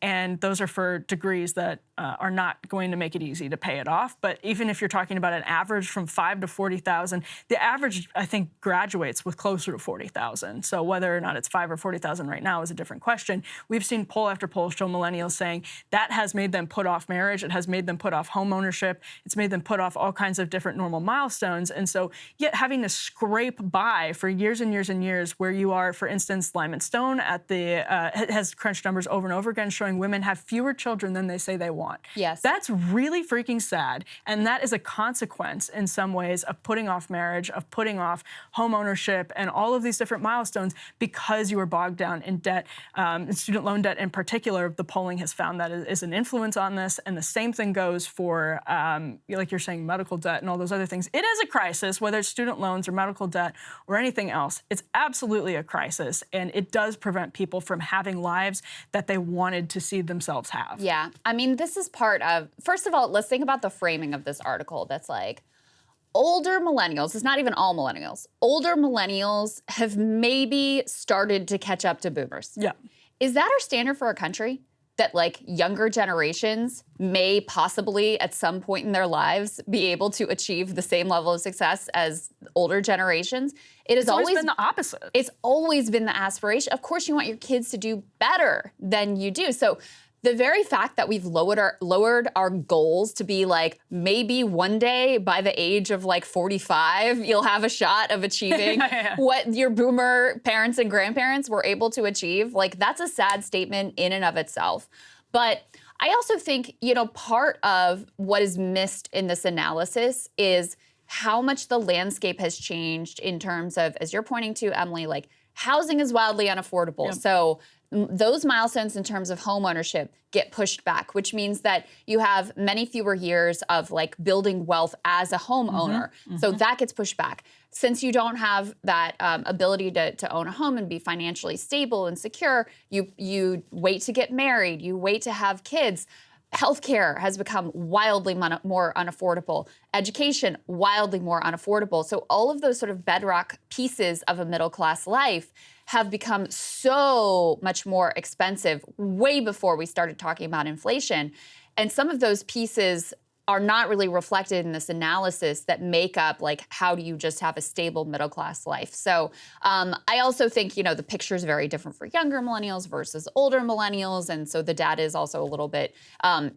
And those are for degrees that are not going to make it easy to pay it off. But even if you're talking about an average from $5,000 to $40,000, the average, I think, graduates with closer to $40,000. So whether or not it's $5,000 or $40,000 right now is a different question. We've seen poll after poll show millennials saying that has made them put off marriage. It has made them put off home ownership. It's made them put off all kinds of different normal milestones. And so yet having to scrape by for years and years and years, where you are, for instance, Lyman Stone at the has crunched numbers over and over again showing women have fewer children than they say they want. Yes. That's really freaking sad. And that is a consequence in some ways of putting off marriage, of putting off home ownership and all of these different milestones because you were bogged down in debt. Student loan debt in particular, the polling has found that is an influence on this. And the same thing goes for, like you're saying, medical debt and all those other things. It is a crisis, whether it's student loans or medical debt or anything else. It's absolutely a crisis. And it does prevent people from having lives that they wanted to see themselves have. Yeah. I mean, this is part of, first of all, let's think about the framing of this article that's like, older millennials, it's not even all millennials, older millennials have maybe started to catch up to boomers. Yeah. Is that our standard for our country? That like younger generations may possibly at some point in their lives be able to achieve the same level of success as older generations? It's always been the opposite. It's always been the aspiration. Of course, you want your kids to do better than you do. So the very fact that we've lowered our goals to be like, maybe one day by the age of like 45, you'll have a shot of achieving what your boomer parents and grandparents were able to achieve. Like, that's a sad statement in and of itself. But I also think, you know, part of what is missed in this analysis is how much the landscape has changed in terms of, as you're pointing to, Emily, like housing is wildly unaffordable. Yep. So those milestones in terms of home ownership get pushed back, which means that you have many fewer years of like building wealth as a homeowner. So that gets pushed back. Since you don't have that ability to own a home and be financially stable and secure, you wait to get married, you wait to have kids. Healthcare has become wildly more unaffordable. Education, wildly more unaffordable. So all of those sort of bedrock pieces of a middle-class life have become so much more expensive way before we started talking about inflation. And some of those pieces are not really reflected in this analysis that make up, like, how do you just have a stable middle-class life? So I also think, you know, the picture is very different for younger millennials versus older millennials, and so the data is also a little bit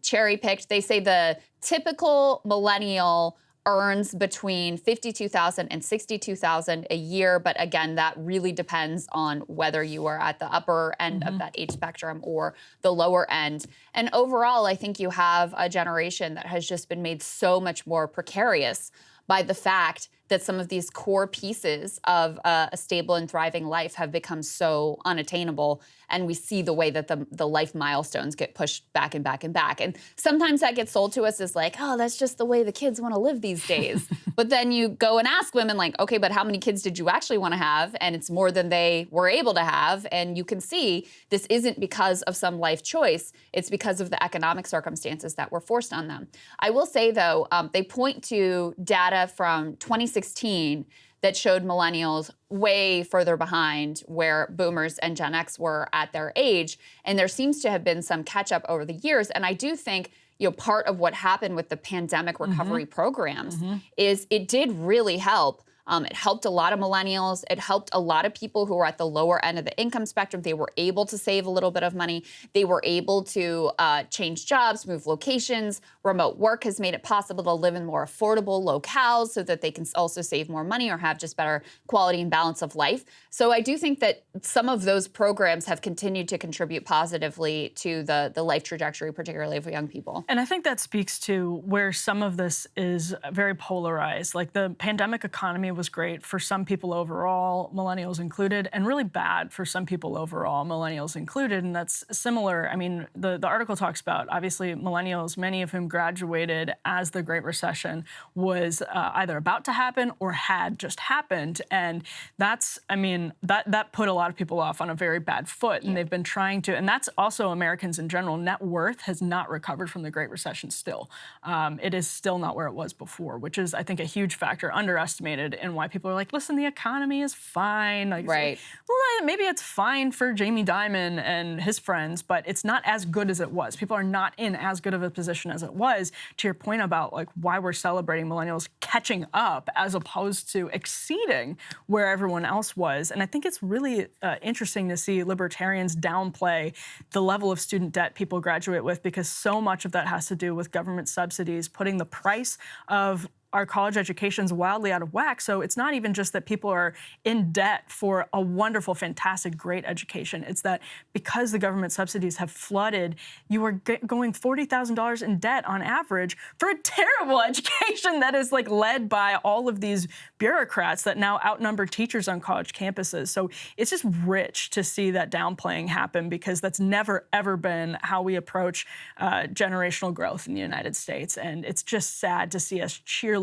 cherry-picked. They say the typical millennial earns between $52,000 and $62,000 a year. But again, that really depends on whether you are at the upper end of that age spectrum or the lower end. And overall, I think you have a generation that has just been made so much more precarious by the fact that some of these core pieces of a stable and thriving life have become so unattainable. And we see the way that the life milestones get pushed back and back and back. And sometimes that gets sold to us as like, oh, that's just the way the kids want to live these days. But then you go and ask women like, okay, but how many kids did you actually want to have? And it's more than they were able to have. And you can see this isn't because of some life choice. It's because of the economic circumstances that were forced on them. I will say, though, they point to data from 2016 that showed millennials way further behind where boomers and Gen X were at their age. And there seems to have been some catch up over the years. And I do think, part of what happened with the pandemic recovery programs is it did really help. It helped a lot of millennials. It helped a lot of people who were at the lower end of the income spectrum. They were able to save a little bit of money. They were able to change jobs, move locations. Remote work has made it possible to live in more affordable locales so that they can also save more money or have just better quality and balance of life. So I do think that some of those programs have continued to contribute positively to the life trajectory, particularly of young people. And I think that speaks to where some of this is very polarized. Like the pandemic economy was great for some people overall, millennials included, and really bad for some people overall, millennials included. And that's similar. I mean, the article talks about, obviously, millennials, many of whom graduated as the Great Recession was either about to happen or had just happened. And that's, I mean, that put a lot of people off on a very bad foot. And they've been trying to, and that's also Americans in general. Net worth has not recovered from the Great Recession still. It is still not where it was before, which is, I think, a huge factor, underestimated, and why people are like, listen, the economy is fine. Like, right. Well, maybe it's fine for Jamie Dimon and his friends, but it's not as good as it was. People are not in as good of a position as it was. To your point about like why we're celebrating millennials catching up as opposed to exceeding where everyone else was. And I think it's really interesting to see libertarians downplay the level of student debt people graduate with, because so much of that has to do with government subsidies, putting the price of our college education's wildly out of whack. So it's not even just that people are in debt for a wonderful, fantastic, great education. It's that because the government subsidies have flooded, you are going $40,000 in debt on average for a terrible education that is like led by all of these bureaucrats that now outnumber teachers on college campuses. So it's just rich to see that downplaying happen, because that's never, ever been how we approach generational growth in the United States. And it's just sad to see us cheerleading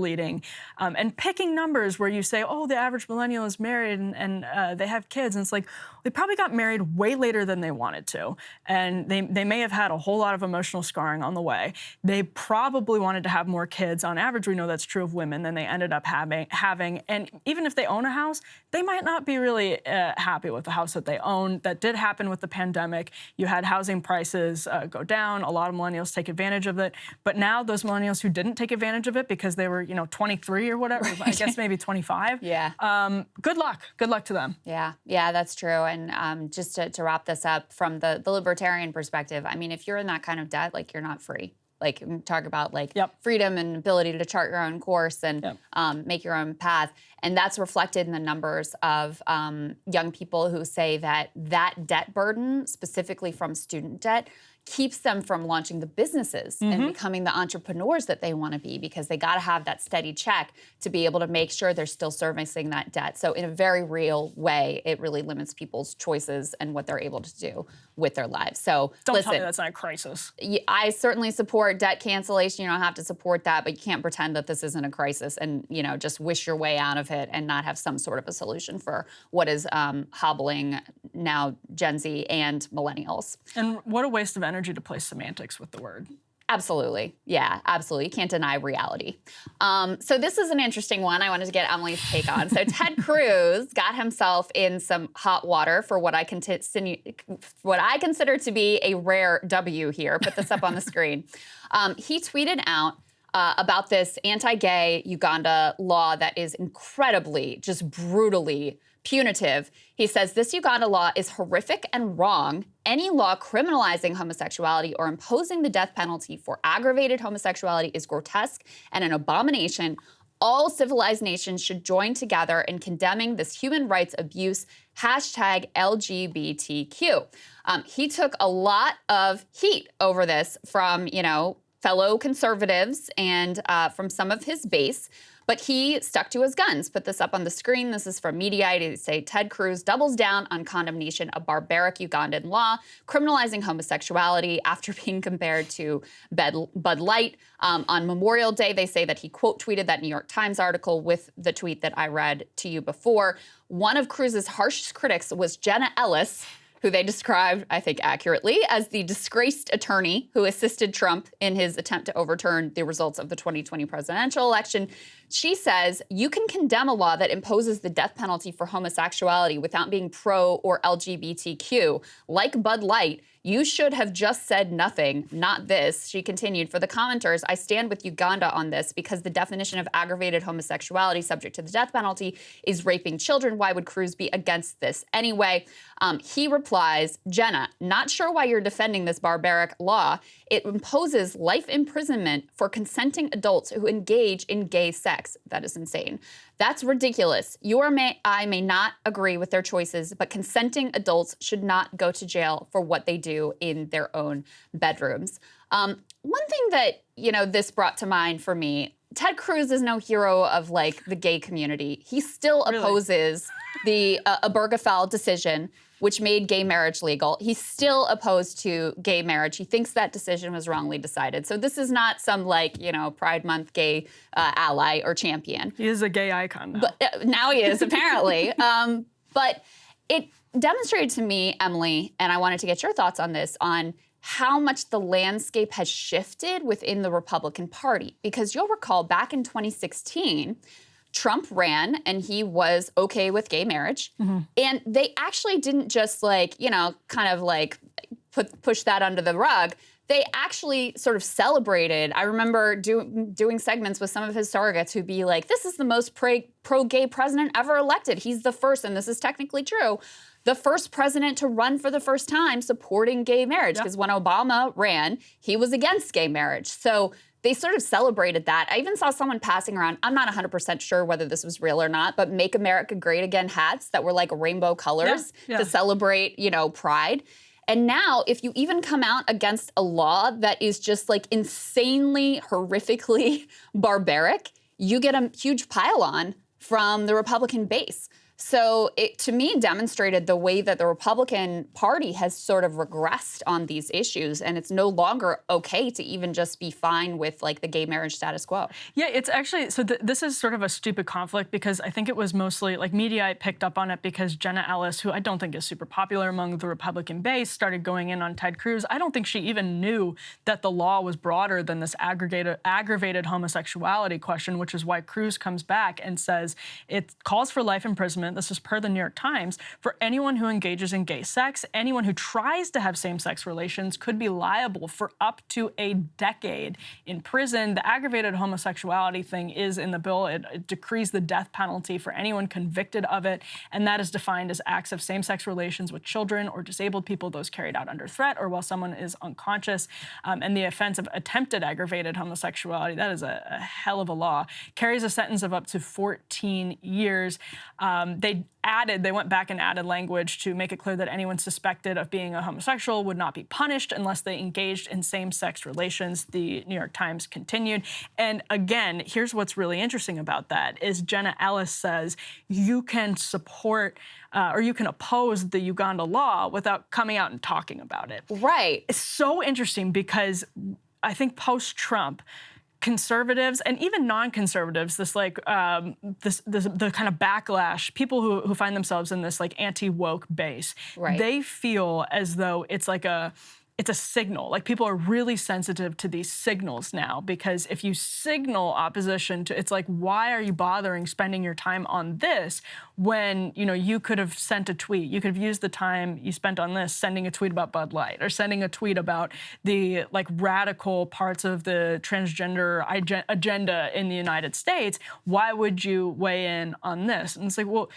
and picking numbers where you say, oh, the average millennial is married and they have kids. And it's like, they probably got married way later than they wanted to. And they may have had a whole lot of emotional scarring on the way. They probably wanted to have more kids. On average, we know that's true of women than they ended up having. And even if they own a house, they might not be really happy with the house that they own. That did happen with the pandemic. You had housing prices go down. A lot of millennials take advantage of it. But now those millennials who didn't take advantage of it because they were, 23 or whatever, I guess maybe 25. Yeah. Good luck. Good luck to them. Yeah, that's true. And just to wrap this up from the libertarian perspective, I mean, if you're in that kind of debt, like, you're not free. Like, talk about like freedom and ability to chart your own course and make your own path. And that's reflected in the numbers of young people who say that debt burden, specifically from student debt, keeps them from launching the businesses and becoming the entrepreneurs that they want to be, because they got to have that steady check to be able to make sure they're still servicing that debt. So in a very real way, it really limits people's choices and what they're able to do with their lives. So don't listen, tell me that's not a crisis. I certainly support debt cancellation. You don't have to support that, but you can't pretend that this isn't a crisis and, just wish your way out of it and not have some sort of a solution for what is hobbling now Gen Z and millennials. And what a waste of energy to play semantics with the word. Absolutely. Yeah, absolutely. You can't deny reality. So this is an interesting one I wanted to get Emily's take on. So Ted Cruz got himself in some hot water for what I consider to be a rare W here. Put this up on the screen. He tweeted out about this anti-gay Uganda law that is incredibly, just brutally punitive. He says, this Uganda law is horrific and wrong. Any law criminalizing homosexuality or imposing the death penalty for aggravated homosexuality is grotesque and an abomination. All civilized nations should join together in condemning this human rights abuse, #LGBTQ. He took a lot of heat over this from, fellow conservatives and from some of his base. But he stuck to his guns. Put this up on the screen. This is from Mediaite. They say Ted Cruz doubles down on condemnation of barbaric Ugandan law, criminalizing homosexuality after being compared to Bud Light. On Memorial Day, they say that he quote tweeted that New York Times article with the tweet that I read to you before. One of Cruz's harshest critics was Jenna Ellis, who they described, I think accurately, as the disgraced attorney who assisted Trump in his attempt to overturn the results of the 2020 presidential election. She says, you can condemn a law that imposes the death penalty for homosexuality without being pro or LGBTQ. Like Bud Light, you should have just said nothing, not this. She continued, for the commenters, I stand with Uganda on this because the definition of aggravated homosexuality subject to the death penalty is raping children. Why would Cruz be against this anyway? He replies, Jenna, not sure why you're defending this barbaric law. It imposes life imprisonment for consenting adults who engage in gay sex. That is insane. That's ridiculous. I may not agree with their choices, but consenting adults should not go to jail for what they do in their own bedrooms. One thing that, this brought to mind for me, Ted Cruz is no hero of the gay community. He still opposes the Obergefell decision, which made gay marriage legal. He's still opposed to gay marriage. He thinks that decision was wrongly decided. So this is not some Pride Month gay ally or champion. He is a gay icon now. But now he is, apparently. But it demonstrated to me, Emily, and I wanted to get your thoughts on this, on how much the landscape has shifted within the Republican Party. Because you'll recall back in 2016, Trump ran and he was okay with gay marriage. Mm-hmm. And they actually didn't just push that under the rug. They actually sort of celebrated. I remember doing segments with some of his surrogates who'd be like, this is the most pro-gay president ever elected. He's the first, and this is technically true, the first president to run for the first time supporting gay marriage. Because when Obama ran, he was against gay marriage. So they sort of celebrated that. I even saw someone passing around, I'm not 100% sure whether this was real or not, but Make America Great Again hats that were rainbow colors to celebrate, Pride. And now, if you even come out against a law that is just insanely, horrifically barbaric, you get a huge pile-on from the Republican base. So it, to me, demonstrated the way that the Republican Party has sort of regressed on these issues, and it's no longer okay to even just be fine with the gay marriage status quo. Yeah, it's actually, so this is sort of a stupid conflict because I think it was mostly, Mediaite picked up on it because Jenna Ellis, who I don't think is super popular among the Republican base, started going in on Ted Cruz. I don't think she even knew that the law was broader than this aggravated homosexuality question, which is why Cruz comes back and says it calls for life imprisonment. This is per the New York Times. For anyone who engages in gay sex, anyone who tries to have same-sex relations could be liable for up to a decade in prison. The aggravated homosexuality thing is in the bill. It decrees the death penalty for anyone convicted of it, and that is defined as acts of same-sex relations with children or disabled people, those carried out under threat or while someone is unconscious. And the offense of attempted aggravated homosexuality, that is a hell of a law, carries a sentence of up to 14 years. They went back and added language to make it clear that anyone suspected of being a homosexual would not be punished unless they engaged in same-sex relations, the New York Times continued. And again, here's what's really interesting about that is Jenna Ellis says you can support or you can oppose the Uganda law without coming out and talking about it. Right. It's so interesting because I think post-Trump, conservatives and even non-conservatives, the kind of backlash, people who find themselves in this anti-woke base, they feel as though it's it's a signal. People are really sensitive to these signals now because if you signal opposition to, it's why are you bothering spending your time on this when, you could have sent a tweet. You could have used the time you spent on this sending a tweet about Bud Light or sending a tweet about the radical parts of the transgender agenda in the United States. Why would you weigh in on this? And it's well,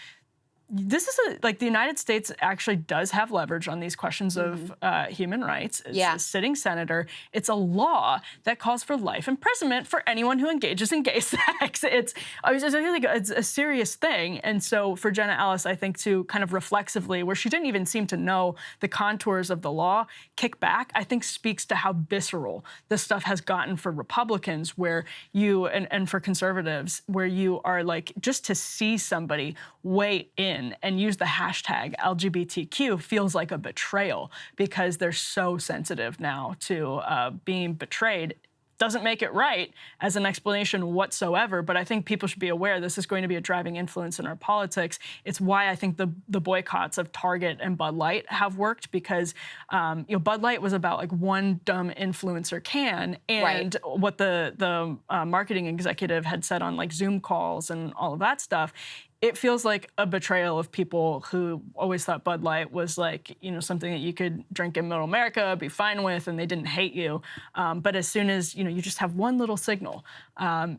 this is like the United States actually does have leverage on these questions of human rights. It's a sitting senator. It's a law that calls for life imprisonment for anyone who engages in gay sex. It's a serious thing. And so for Jenna Ellis, I think to kind of reflexively, where she didn't even seem to know the contours of the law, kick back, I think speaks to how visceral this stuff has gotten for Republicans, where you, and for conservatives, where you are like, just to see somebody weigh in and use the hashtag LGBTQ feels like a betrayal, because they're so sensitive now to being betrayed. Doesn't make it right as an explanation whatsoever, but I think people should be aware this is going to be a driving influence in our politics. It's why I think the boycotts of Target and Bud Light have worked, because Bud Light was about like one dumb influencer can, and what the marketing executive had said on like Zoom calls and all of that stuff. It feels like a betrayal of people who always thought Bud Light was like, something that you could drink in middle America, be fine with, and they didn't hate you. But as soon as, you just have one little signal,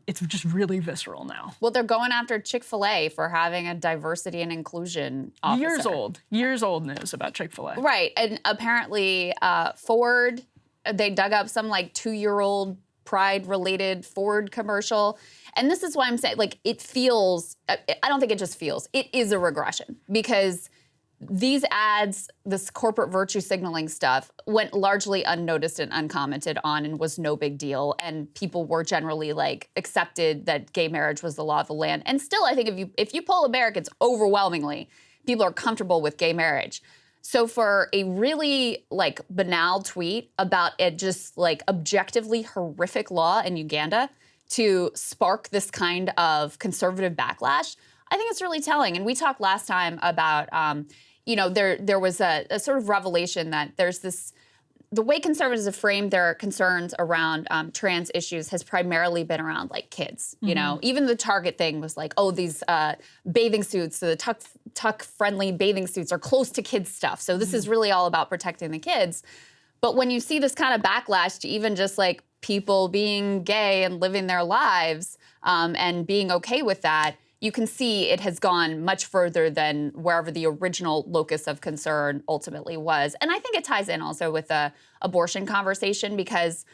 it's just really visceral now. Well, they're going after Chick-fil-A for having a diversity and inclusion officer. Years old news about Chick-fil-A. Right, and apparently Ford, they dug up some like 2-year-old Pride-related Ford commercial. And this is why I'm saying, like, it feels, I don't think it just feels, it is a regression, because these ads, this corporate virtue signaling stuff, went largely unnoticed and uncommented on and was no big deal. And people were generally like accepted that gay marriage was the law of the land. And still, I think if you poll Americans, overwhelmingly, people are comfortable with gay marriage. So for a really like banal tweet about a just like objectively horrific law in Uganda to spark this kind of conservative backlash, I think it's really telling. And we talked last time about, there was a sort of revelation that there's this, the way conservatives have framed their concerns around trans issues has primarily been around like kids. Even the Target thing was like, oh, these bathing suits, the tuck-friendly bathing suits are close to kids stuff. So this is really all about protecting the kids. But when you see this kind of backlash to even just like people being gay and living their lives and being okay with that, you can see it has gone much further than wherever the original locus of concern ultimately was. And I think it ties in also with the abortion conversation, because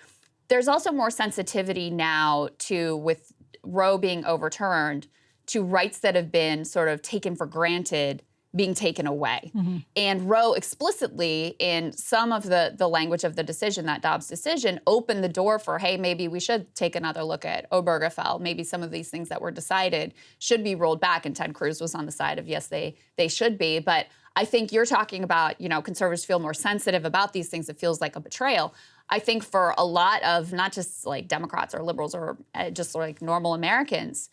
there's also more sensitivity now to, with Roe being overturned, to rights that have been sort of taken for granted being taken away. And Roe explicitly, in some of the language of the decision, that Dobbs decision, opened the door for, hey, maybe we should take another look at Obergefell. Maybe some of these things that were decided should be rolled back. And Ted Cruz was on the side of, yes, they should be. But I think you're talking about, conservatives feel more sensitive about these things. It feels like a betrayal. I think for a lot of not just like Democrats or liberals or just like normal Americans,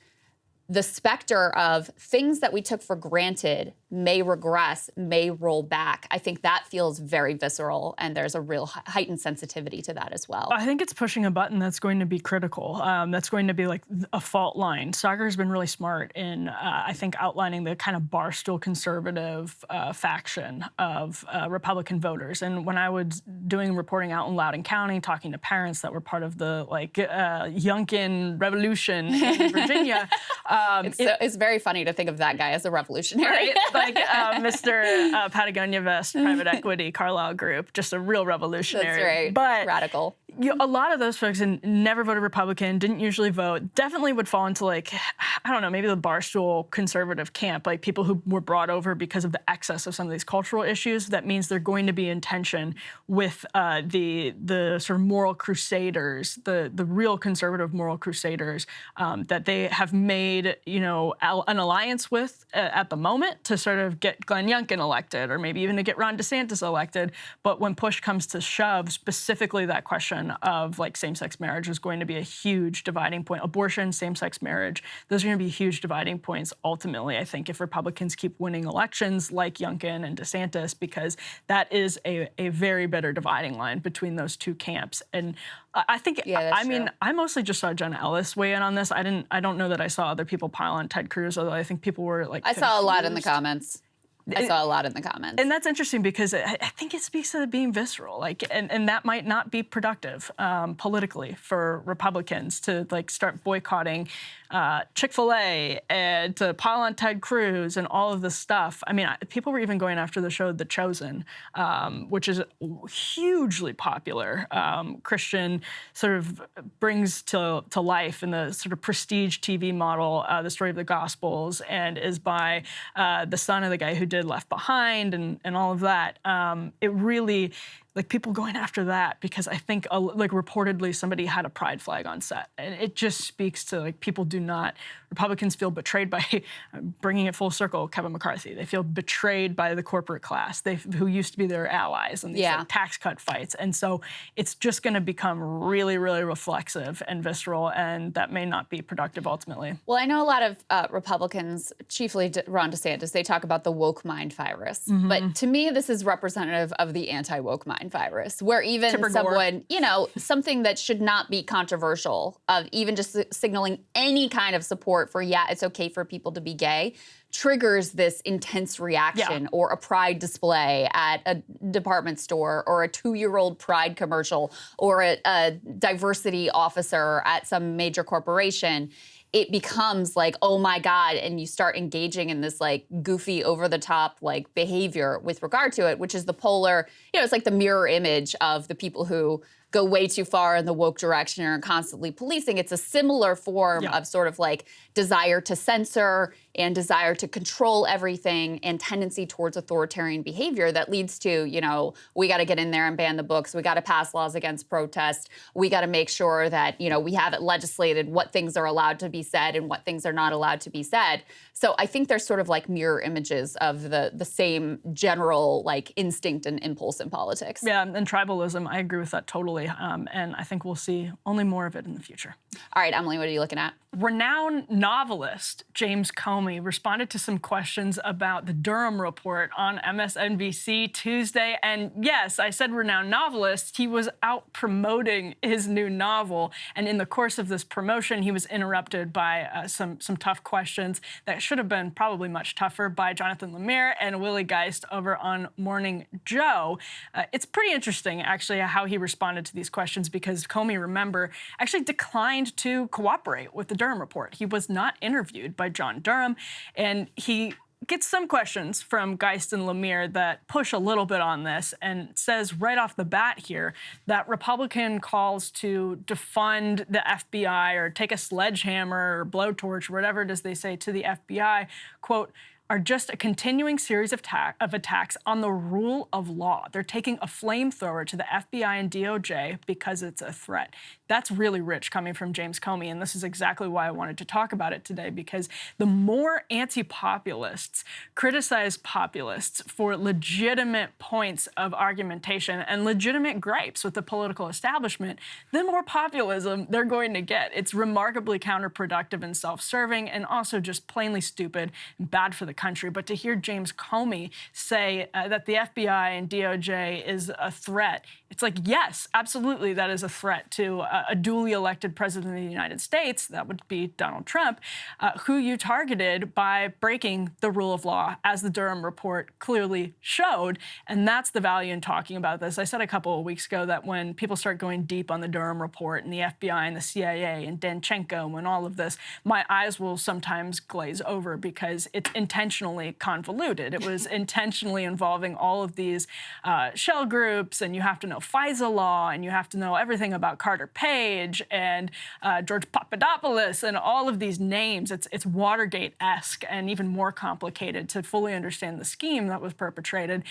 the specter of things that we took for granted may regress, may roll back. I think that feels very visceral, and there's a real heightened sensitivity to that as well. I think it's pushing a button that's going to be critical. That's going to be like a fault line. Soccer has been really smart in, I think, outlining the kind of barstool conservative faction of Republican voters. And when I was doing reporting out in Loudoun County, talking to parents that were part of the like Youngkin Revolution in Virginia, it's very funny to think of that guy as a revolutionary. Right? Like Mr. Patagonia Vest, private equity, Carlyle Group, just a real revolutionary. That's right. But radical. A lot of those folks never voted Republican, didn't usually vote, definitely would fall into like, I don't know, maybe the barstool conservative camp, like people who were brought over because of the excess of some of these cultural issues. That means they're going to be in tension with the sort of moral crusaders, the real conservative moral crusaders that they have made, an alliance with at the moment to sort of get Glenn Youngkin elected, or maybe even to get Ron DeSantis elected. But when push comes to shove, specifically that question of like same-sex marriage is going to be a huge dividing point. Abortion, same-sex marriage, those are going to be huge dividing points ultimately, I think, if Republicans keep winning elections like Youngkin and DeSantis, because that is a very bitter dividing line between those two camps. And I think, I mostly just saw Jenna Ellis weigh in on this. I don't know that I saw other people pile on Ted Cruz, although I think people were like I saw a lot in the comments. And that's interesting because I think it speaks to it being visceral, like, and that might not be productive politically for Republicans to like start boycotting Chick-fil-A and to pile on Ted Cruz and all of this stuff. I mean, people were even going after the show The Chosen, which is hugely popular. Christian sort of brings to life in the sort of prestige TV model the story of the Gospels, and is by the son of the guy who did Left Behind and all of that. It really, like, people going after that because I think like reportedly somebody had a pride flag on set, and it just speaks to, like, people do not, Republicans feel betrayed by, bringing it full circle, Kevin McCarthy. They feel betrayed by the corporate class, who used to be their allies in these like, tax cut fights. And so it's just going to become really, really reflexive and visceral, and that may not be productive ultimately. Well, I know a lot of Republicans, chiefly Ron DeSantis, they talk about the woke mind virus. But to me, this is representative of the anti-woke mind virus, where even someone, you know, something that should not be controversial, of even just signaling any kind of support for, yeah, it's okay for people to be gay, triggers this intense reaction, or a pride display at a department store, or a 2-year-old pride commercial, or a diversity officer at some major corporation. It becomes like, oh my God, and you start engaging in this like goofy, over-the-top like behavior with regard to it, which is the polar, you know, it's like the mirror image of the people who go way too far in the woke direction and are constantly policing. It's a similar form of sort of like desire to censor and desire to control everything and tendency towards authoritarian behavior that leads to, you know, we got to get in there and ban the books. We got to pass laws against protest. We got to make sure that, you know, we have it legislated what things are allowed to be said and what things are not allowed to be said. So I think there's sort of like mirror images of the same general like instinct and impulse in politics. Yeah, and tribalism, I agree with that totally. And I think we'll see only more of it in the future. All right, Emily, what are you looking at? Renowned novelist James Comey responded to some questions about the Durham report on MSNBC Tuesday. And yes, I said renowned novelist. He was out promoting his new novel. And in the course of this promotion, he was interrupted by some tough questions that should have been probably much tougher by Jonathan Lemire and Willie Geist over on Morning Joe. It's pretty interesting, actually, how he responded to these questions, because Comey, remember, actually declined to cooperate with the Durham report. He was not interviewed by John Durham, and he gets some questions from Geist and Lemire that push a little bit on this, and says right off the bat here that Republican calls to defund the FBI or take a sledgehammer or blowtorch, or whatever it is they say, to the FBI, quote, are just a continuing series of attacks on the rule of law. They're taking a flamethrower to the FBI and DOJ because it's a threat. That's really rich coming from James Comey, and this is exactly why I wanted to talk about it today, because the more anti-populists criticize populists for legitimate points of argumentation and legitimate gripes with the political establishment, the more populism they're going to get. It's remarkably counterproductive and self-serving, and also just plainly stupid and bad for the country. But to hear James Comey say that the FBI and DOJ is a threat, it's like, yes, absolutely, that is a threat to a duly elected president of the United States, that would be Donald Trump, who you targeted by breaking the rule of law, as the Durham report clearly showed. And that's the value in talking about this. I said a couple of weeks ago that when people start going deep on the Durham report and the FBI and the CIA and Danchenko and all of this, my eyes will sometimes glaze over, because it's intentionally convoluted. It was intentionally involving all of these shell groups, and you have to know FISA law, and you have to know everything about Carter Page and George Papadopoulos and all of these names. It's Watergate-esque and even more complicated to fully understand the scheme that was perpetrated.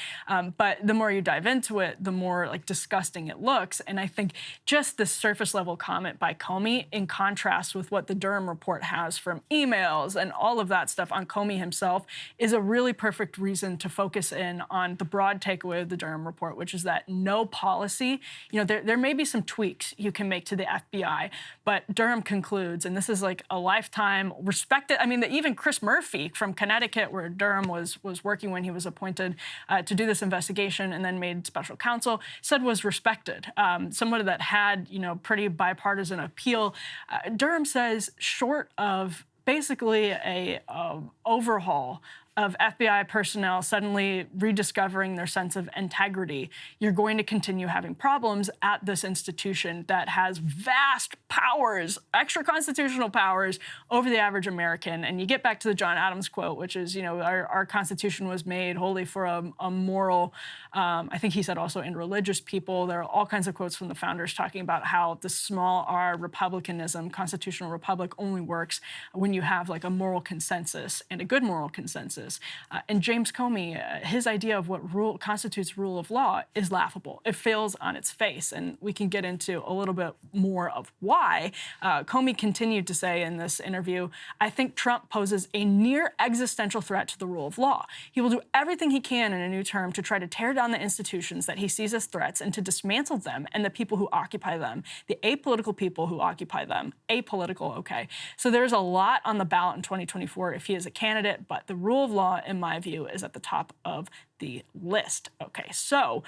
But the more you dive into it, the more like disgusting it looks. And I think just this surface level comment by Comey, in contrast with what the Durham report has from emails and all of that stuff on Comey himself, is a really perfect reason to focus in on the broad takeaway of the Durham report, which is that no policy, you know, there may be some tweaks you can make to the FBI, but Durham concludes, and this is like a lifetime respected, I mean, even Chris Murphy from Connecticut, where Durham was working when he was appointed to do this investigation and then made special counsel, said was respected. Someone that had, you know, pretty bipartisan appeal. Durham says, short of basically a overhaul of FBI personnel suddenly rediscovering their sense of integrity, you're going to continue having problems at this institution that has vast powers, extra constitutional powers over the average American. And you get back to the John Adams quote, which is, our Constitution was made wholly for a moral, I think he said also in religious people. There are all kinds of quotes from the founders talking about how the small r republicanism, constitutional republic, only works when you have like a moral consensus and a good moral consensus. And James Comey, his idea of what constitutes rule of law is laughable. It fails on its face, and we can get into a little bit more of why. Comey continued to say in this interview, "I think Trump poses a near existential threat to the rule of law. He will do everything he can in a new term to try to tear down the institutions that he sees as threats and to dismantle them and the people who occupy them, the apolitical people who occupy them." Apolitical, okay. So there's a lot on the ballot in 2024 if he is a candidate, but the rule of law, in my view, is at the top of the list. Okay, so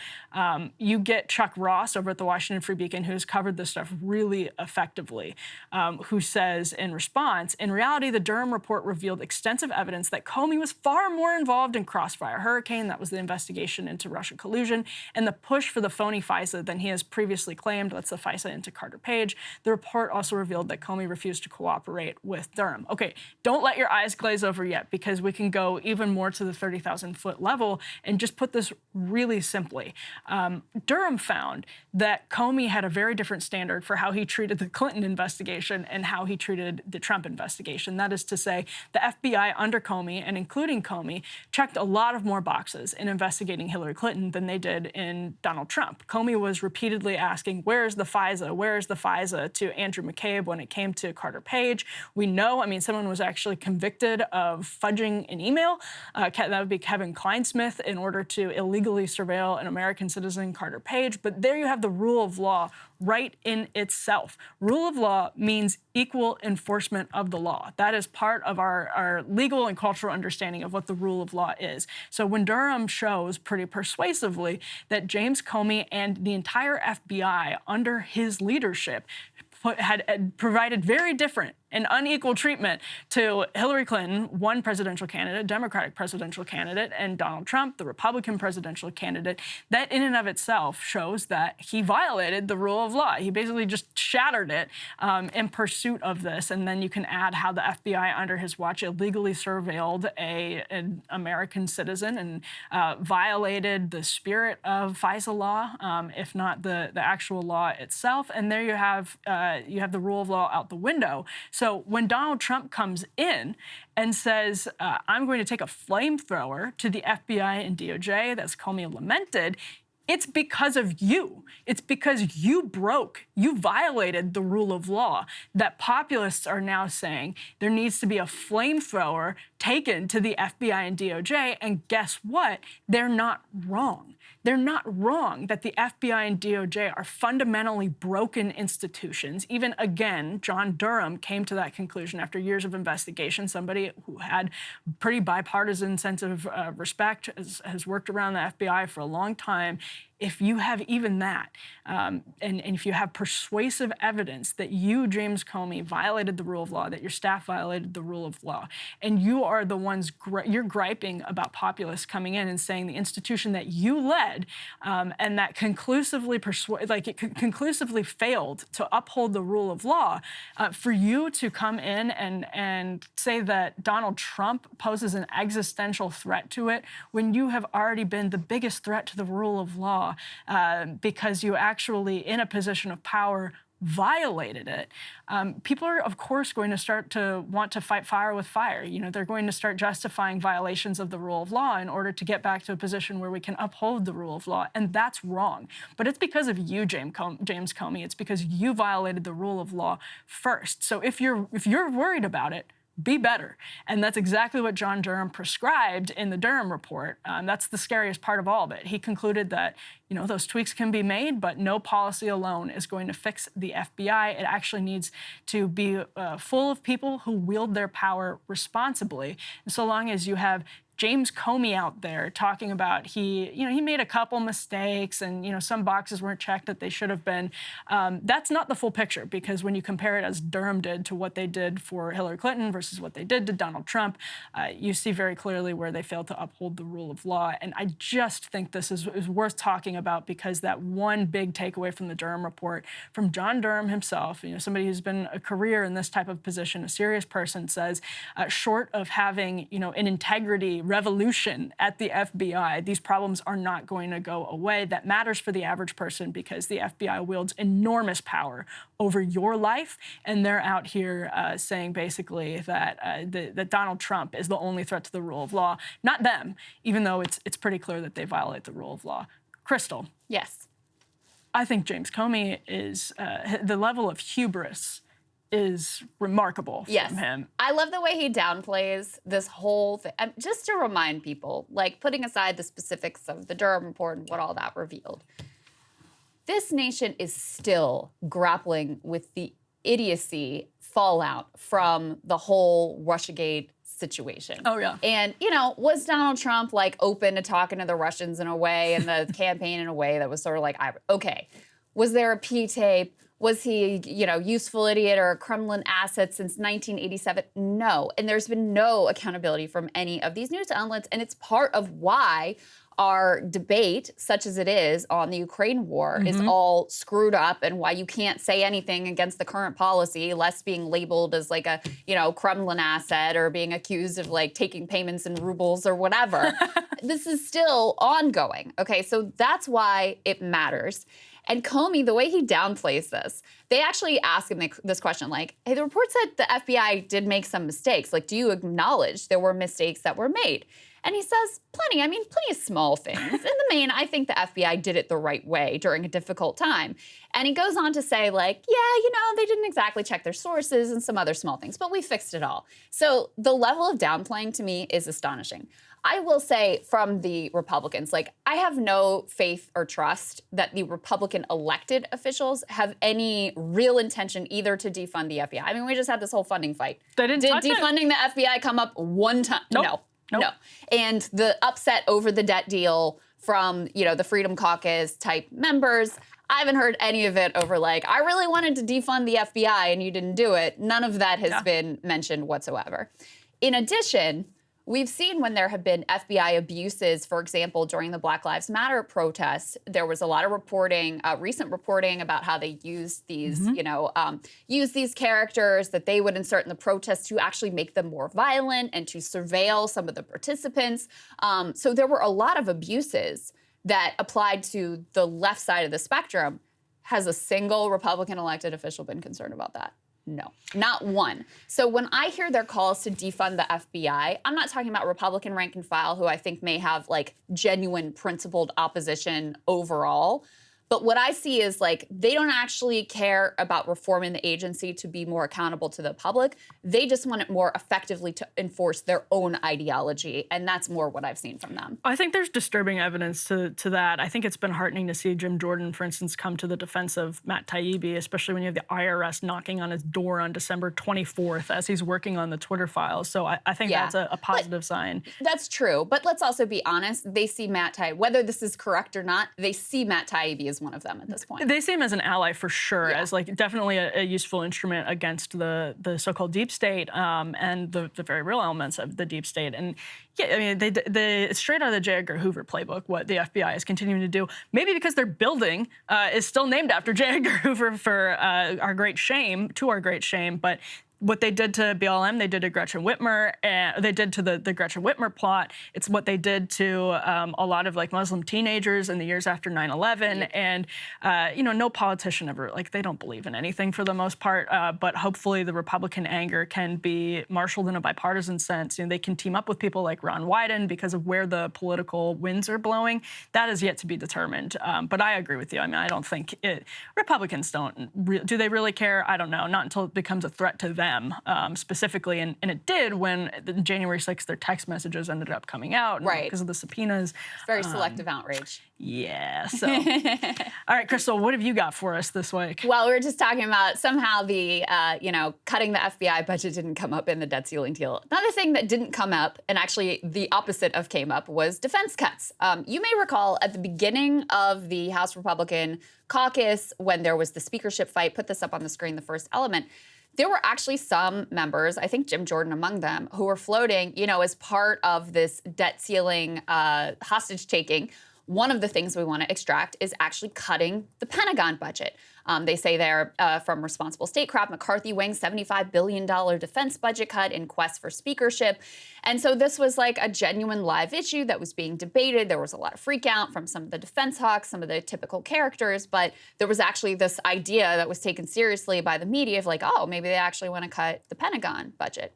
you get Chuck Ross over at the Washington Free Beacon, who's covered this stuff really effectively, who says in response, "In reality, the Durham report revealed extensive evidence that Comey was far more involved in Crossfire Hurricane," that was the investigation into Russia collusion, "and the push for the phony FISA than he has previously claimed." That's the FISA into Carter Page. The report also revealed that Comey refused to cooperate with Durham. Okay, don't let your eyes glaze over yet, because we can go even more to the 30,000-foot level and just put this really simply. Durham found that Comey had a very different standard for how he treated the Clinton investigation and how he treated the Trump investigation. That is to say, the FBI under Comey, and including Comey, checked a lot of more boxes in investigating Hillary Clinton than they did in Donald Trump. Comey was repeatedly asking, "Where's the FISA? Where's the FISA?" to Andrew McCabe when it came to Carter Page. We know, someone was actually convicted of fudging an email. That would be Kevin Kleinsmith, in order to illegally surveil an American citizen, Carter Page. But there you have the rule of law right in itself. Rule of law means equal enforcement of the law. That is part of our legal and cultural understanding of what the rule of law is. So when Durham shows pretty persuasively that James Comey and the entire FBI under his leadership had provided very different and unequal treatment to Hillary Clinton, one presidential candidate, Democratic presidential candidate, and Donald Trump, the Republican presidential candidate, that in and of itself shows that he violated the rule of law. He basically just shattered it in pursuit of this. And then you can add how the FBI under his watch illegally surveilled an American citizen and violated the spirit of FISA law, if not the actual law itself. And there you have the rule of law out the window. So when Donald Trump comes in and says, "I'm going to take a flamethrower to the FBI and DOJ," that's Comey lamented, it's because of you. It's because you violated the rule of law, that populists are now saying there needs to be a flamethrower taken to the FBI and DOJ. And guess what? They're not wrong. They're not wrong that the FBI and DOJ are fundamentally broken institutions. Even again, John Durham came to that conclusion after years of investigation, somebody who had pretty bipartisan sense of respect, has worked around the FBI for a long time. If you have even that, and if you have persuasive evidence that you, James Comey, violated the rule of law, that your staff violated the rule of law, and you are the ones you're griping about populists coming in and saying the institution that you led and that conclusively conclusively failed to uphold the rule of law, for you to come in and say that Donald Trump poses an existential threat to it when you have already been the biggest threat to the rule of law, because you actually, in a position of power, violated it. People are, of course, going to start to want to fight fire with fire. They're going to start justifying violations of the rule of law in order to get back to a position where we can uphold the rule of law, and that's wrong. But it's because of you, James Comey. It's because you violated the rule of law first. So if you're worried about it, be better. And that's exactly what John Durham prescribed in the Durham report. That's the scariest part of all of it. He concluded that, those tweaks can be made, but no policy alone is going to fix the FBI. It actually needs to be full of people who wield their power responsibly. And so long as you have James Comey out there talking about he made a couple mistakes and some boxes weren't checked that they should have been. That's not the full picture, because when you compare it, as Durham did, to what they did for Hillary Clinton versus what they did to Donald Trump, you see very clearly where they failed to uphold the rule of law. And I just think this is worth talking about, because that one big takeaway from the Durham report from John Durham himself, somebody who's been a career in this type of position, a serious person, says, short of having an integrity revolution at the FBI, these problems are not going to go away. That matters for the average person, because the FBI wields enormous power over your life, and they're out here saying basically that that Donald Trump is the only threat to the rule of law, not them, even though it's pretty clear that they violate the rule of law. Krystal. Yes. I think James Comey is the level of hubris is remarkable from him. I love the way he downplays this whole thing. Just to remind people, like, putting aside the specifics of the Durham report and what all that revealed, this nation is still grappling with the idiocy fallout from the whole Russiagate situation. Oh, yeah. And, was Donald Trump, like, open to talking to the Russians in a way, and the campaign in a way that was sort of like, okay. Was there a P-tape? Was he, useful idiot or a Kremlin asset since 1987? No. And there's been no accountability from any of these news outlets. And it's part of why our debate, such as it is on the Ukraine war, is all screwed up, and why you can't say anything against the current policy, less being labeled as like a, Kremlin asset, or being accused of like taking payments in rubles or whatever. This is still ongoing. Okay, so that's why it matters. And Comey, the way he downplays this, they actually ask him this question, like, hey, the report said the FBI did make some mistakes. Like, do you acknowledge there were mistakes that were made? And he says, plenty of small things. In the main, I think the FBI did it the right way during a difficult time. And he goes on to say, like, yeah, they didn't exactly check their sources and some other small things, but we fixed it all. So the level of downplaying to me is astonishing. I will say from the Republicans, like, I have no faith or trust that the Republican elected officials have any real intention either to defund the FBI. I mean, we just had this whole funding fight. They didn't touch defunding the FBI come up one time? Nope. No. And the upset over the debt deal from, the Freedom Caucus type members, I haven't heard any of it over like, I really wanted to defund the FBI and you didn't do it. None of that has been mentioned whatsoever. In addition, we've seen when there have been FBI abuses, for example, during the Black Lives Matter protests, there was a lot of reporting, recent reporting about how they used these, used these characters that they would insert in the protests to actually make them more violent and to surveil some of the participants. So there were a lot of abuses that applied to the left side of the spectrum. Has a single Republican elected official been concerned about that? No, not one. So when I hear their calls to defund the FBI, I'm not talking about Republican rank and file, who I think may have like genuine principled opposition overall. But what I see is like, they don't actually care about reforming the agency to be more accountable to the public. They just want it more effectively to enforce their own ideology. And that's more what I've seen from them. I think there's disturbing evidence to that. I think it's been heartening to see Jim Jordan, for instance, come to the defense of Matt Taibbi, especially when you have the IRS knocking on his door on December 24th as he's working on the Twitter files. So I think that's a positive sign. That's true. But let's also be honest. They see Matt Taibbi, whether this is correct or not, they see Matt Taibbi as one of them at this point. They see him as an ally for sure, as like definitely a useful instrument against the so-called deep state and the very real elements of the deep state. And yeah, I mean, they straight out of the J. Edgar Hoover playbook, what the FBI is continuing to do, maybe because their building is still named after J. Edgar Hoover for our great shame, but what they did to BLM, they did to Gretchen Whitmer, and they did to the Gretchen Whitmer plot. It's what they did to a lot of like Muslim teenagers in the years after 9/11. And no politician ever, like, they don't believe in anything for the most part. But hopefully the Republican anger can be marshaled in a bipartisan sense. They can team up with people like Ron Wyden because of where the political winds are blowing. That is yet to be determined. But I agree with you. I mean, I don't think Republicans don't. Do they really care? I don't know. Not until it becomes a threat to them. them specifically, and it did when the January 6th, their text messages ended up coming out because of the subpoenas. It's very selective outrage. Yeah, so. All right, Krystal, what have you got for us this week? Well, we were just talking about somehow the, cutting the FBI budget didn't come up in the debt ceiling deal. Another thing that didn't come up, and actually the opposite of came up, was defense cuts. You may recall at the beginning of the House Republican caucus, when there was the speakership fight, put this up on the screen, the first element, there were actually some members, I think Jim Jordan among them, who were floating, as part of this debt ceiling hostage taking. One of the things we want to extract is actually cutting the Pentagon budget. They say there from Responsible Statecraft, McCarthy weighing $75 billion defense budget cut in quest for speakership. And so this was like a genuine live issue that was being debated. There was a lot of freak out from some of the defense hawks, some of the typical characters, but there was actually this idea that was taken seriously by the media of like, oh, maybe they actually want to cut the Pentagon budget.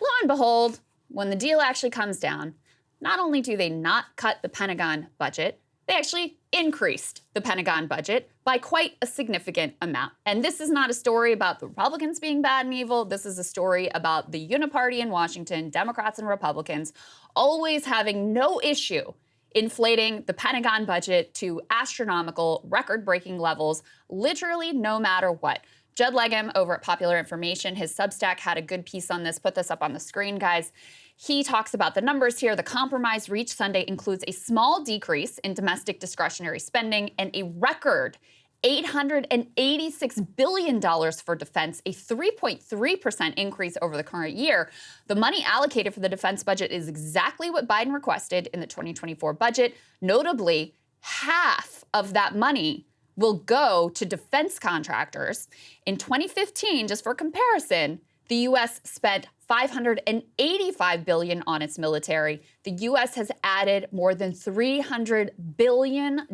Lo and behold, when the deal actually comes down, not only do they not cut the Pentagon budget, they actually increased the Pentagon budget by quite a significant amount. And this is not a story about the Republicans being bad and evil. This is a story about the uniparty in Washington, Democrats and Republicans, always having no issue inflating the Pentagon budget to astronomical, record-breaking levels, literally no matter what. Judd Legum over at Popular Information, his Substack had a good piece on this. Put this up on the screen, guys. He talks about the numbers here. The compromise reached Sunday includes a small decrease in domestic discretionary spending and a record $886 billion for defense, a 3.3% increase over the current year. The money allocated for the defense budget is exactly what Biden requested in the 2024 budget. Notably, half of that money will go to defense contractors. In 2015, just for comparison, the U.S. spent $585 billion on its military. The U.S. has added more than $300 billion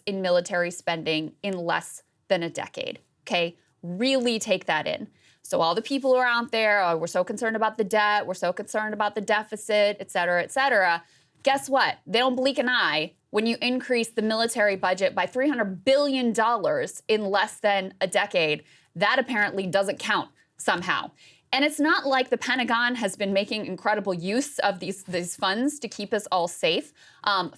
in military spending in less than a decade. Okay, really take that in. So all the people who are out there, oh, we're so concerned about the debt, we're so concerned about the deficit, et cetera, guess what? They don't blink an eye when you increase the military budget by $300 billion in less than a decade. That apparently doesn't count somehow. And it's not like the Pentagon has been making incredible use of these funds to keep us all safe.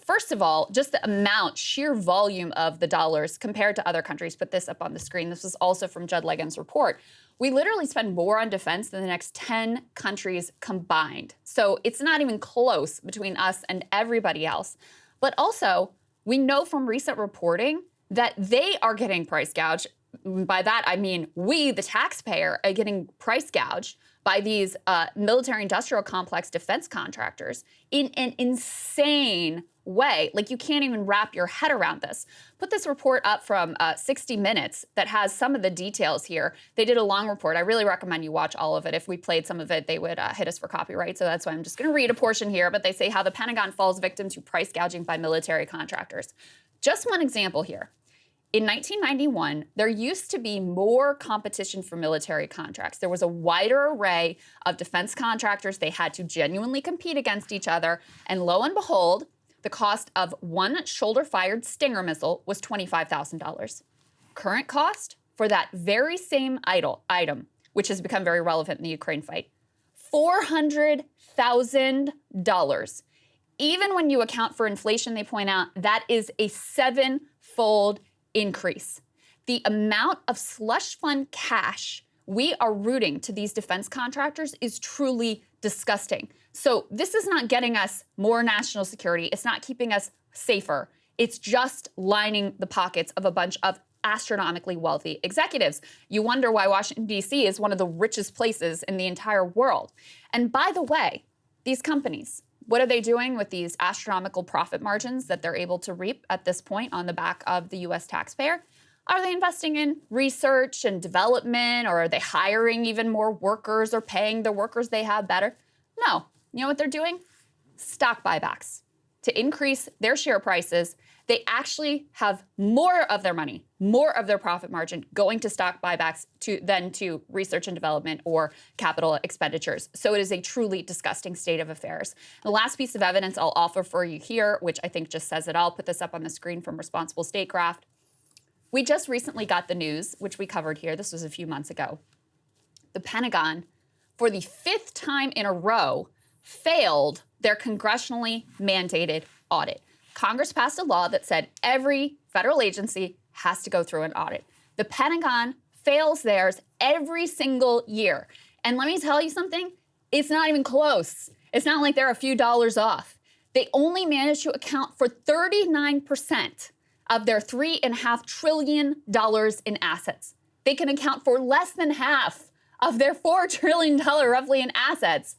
First of all, just the amount, sheer volume of the dollars compared to other countries. Put this up on the screen. This was also from Judd Legum's report. We literally spend more on defense than the next 10 countries combined. So it's not even close between us and everybody else. But also, we know from recent reporting that they are getting price gouged. By that, I mean we, the taxpayer, are getting price gouged by these military-industrial complex defense contractors in an insane way. Like, you can't even wrap your head around this. Put this report up from 60 Minutes that has some of the details here. They did a long report. I really recommend you watch all of it. If we played some of it, they would hit us for copyright. So that's why I'm just going to read a portion here. But they say how the Pentagon falls victim to price gouging by military contractors. Just one example here. In 1991, there used to be more competition for military contracts. There was a wider array of defense contractors. They had to genuinely compete against each other. And lo and behold, the cost of one shoulder-fired Stinger missile was $25,000. Current cost for that very same item, which has become very relevant in the Ukraine fight, $400,000. Even when you account for inflation, they point out, that is a seven-fold increase. The amount of slush fund cash we are routing to these defense contractors is truly disgusting. So this is not getting us more national security. It's not keeping us safer. It's just lining the pockets of a bunch of astronomically wealthy executives. You wonder why Washington, D.C. is one of the richest places in the entire world. And by the way, these companies, what are they doing with these astronomical profit margins that they're able to reap at this point on the back of the U.S. taxpayer? Are they investing in research and development, or are they hiring even more workers or paying the workers they have better? No. You know what they're doing? Stock buybacks. To increase their share prices, they actually have more of their money, more of their profit margin going to stock buybacks than to research and development or capital expenditures. So it is a truly disgusting state of affairs. The last piece of evidence I'll offer for you here, which I think just says it all, put this up on the screen from Responsible Statecraft. We just recently got the news, which we covered here, this was a few months ago, the Pentagon, for the 5th time in a row, failed their congressionally mandated audit. Congress passed a law that said every federal agency has to go through an audit. The Pentagon fails theirs every single year. And let me tell you something, it's not even close. It's not like they're a few dollars off. They only managed to account for 39% of their $3.5 trillion in assets. They can account for less than half of their $4 trillion roughly in assets.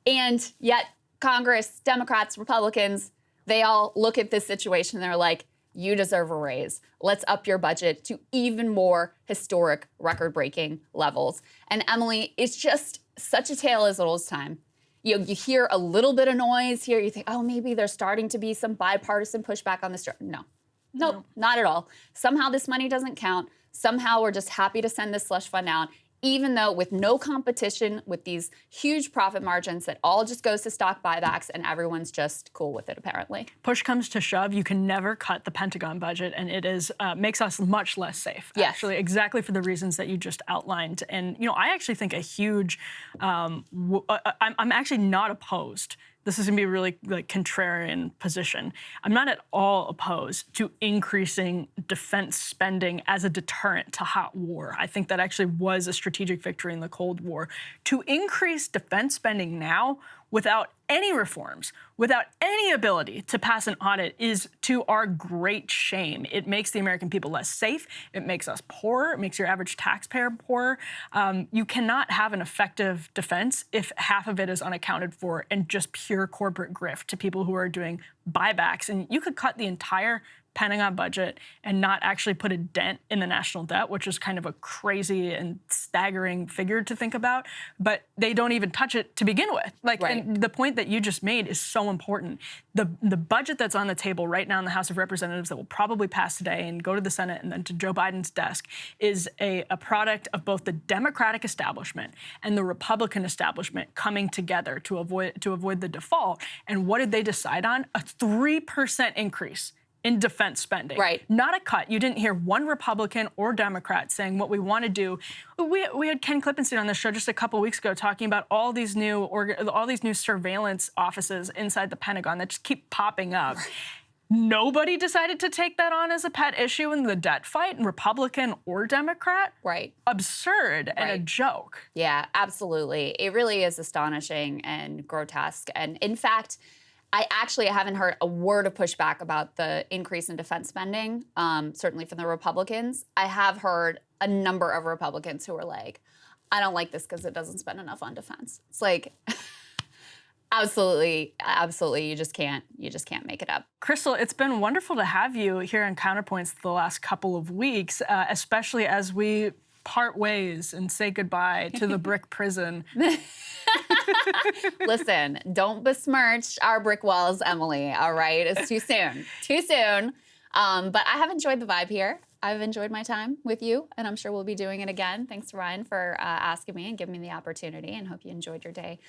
And yet Congress, Democrats, Republicans, they all look at this situation and they're like, you deserve a raise. Let's up your budget to even more historic, record-breaking levels. And Emily, it's just such a tale as old as time. You hear a little bit of noise here. You think, oh, maybe there's starting to be some bipartisan pushback on this. No, not at all. Somehow this money doesn't count. Somehow we're just happy to send this slush fund out, even though with no competition, with these huge profit margins that all just goes to stock buybacks, and everyone's just cool with it, apparently. Push comes to shove, you can never cut the Pentagon budget, and it is makes us much less safe, actually, exactly for the reasons that you just outlined. And, I actually think a huge, I'm actually not opposed. This is going to be a really contrarian position. I'm not at all opposed to increasing defense spending as a deterrent to hot war. I think that actually was a strategic victory in the Cold War. To increase defense spending now without any reforms, without any ability to pass an audit is to our great shame. It makes the American people less safe. It makes us poorer. It makes your average taxpayer poorer. You cannot have an effective defense if half of it is unaccounted for and just pure corporate grift to people who are doing buybacks. And you could cut the entire Pentagon budget and not actually put a dent in the national debt, which is kind of a crazy and staggering figure to think about. But they don't even touch it to begin with. And the point that you just made is so important. The budget that's on the table right now in the House of Representatives that will probably pass today and go to the Senate and then to Joe Biden's desk is a product of both the Democratic establishment and the Republican establishment coming together to avoid the default. And what did they decide on? A 3% increase in defense spending. Not a cut. You didn't hear one Republican or Democrat saying what we want to do. We had Ken Klippenstein on the show just a couple weeks ago talking about all these new surveillance offices inside the Pentagon that just keep popping up. Nobody decided to take that on as a pet issue in the debt fight, Republican or Democrat. Absurd and a joke. Yeah, absolutely. It really is astonishing and grotesque. And in fact, I haven't heard a word of pushback about the increase in defense spending, certainly from the Republicans. I have heard a number of Republicans who are like, I don't like this because it doesn't spend enough on defense. It's like, absolutely, you just can't make it up. Krystal, it's been wonderful to have you here on Counterpoints the last couple of weeks, especially as we part ways and say goodbye to the brick prison. Listen, don't besmirch our brick walls, Emily, all right? It's too soon. Too soon. But I have enjoyed the vibe here. I've enjoyed my time with you, and I'm sure we'll be doing it again. Thanks, Ryan, for asking me and giving me the opportunity, and hope you enjoyed your day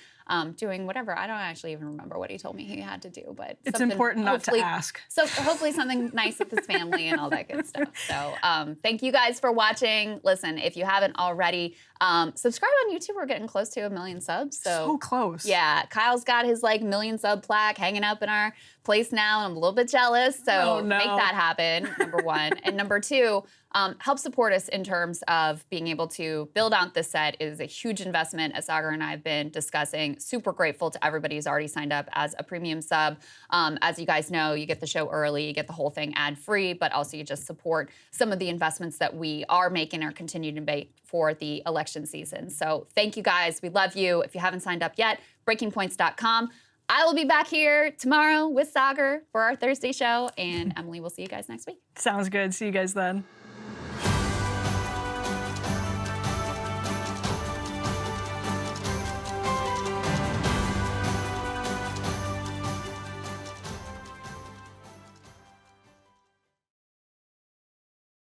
doing whatever. I don't actually even remember what he told me he had to do, but it's important not to ask. So hopefully something nice with his family and all that good stuff. So thank you guys for watching. Listen, if you haven't already, subscribe on YouTube. We're getting close to 1 million subs. So close. Yeah, Kyle's got his 1 million sub plaque hanging up in our place now, and I'm a little bit jealous. So make that happen, number one. And number two, help support us in terms of being able to build out this set. It is a huge investment, as Sagar and I have been discussing. Super grateful to everybody who's already signed up as a premium sub. As you guys know, you get the show early, you get the whole thing ad-free, but also you just support some of the investments that we are making or continue to make for the election season. So thank you guys. We love you. If you haven't signed up yet, breakingpoints.com. I will be back here tomorrow with Sagar for our Thursday show, and Emily, we'll see you guys next week. Sounds good. See you guys then.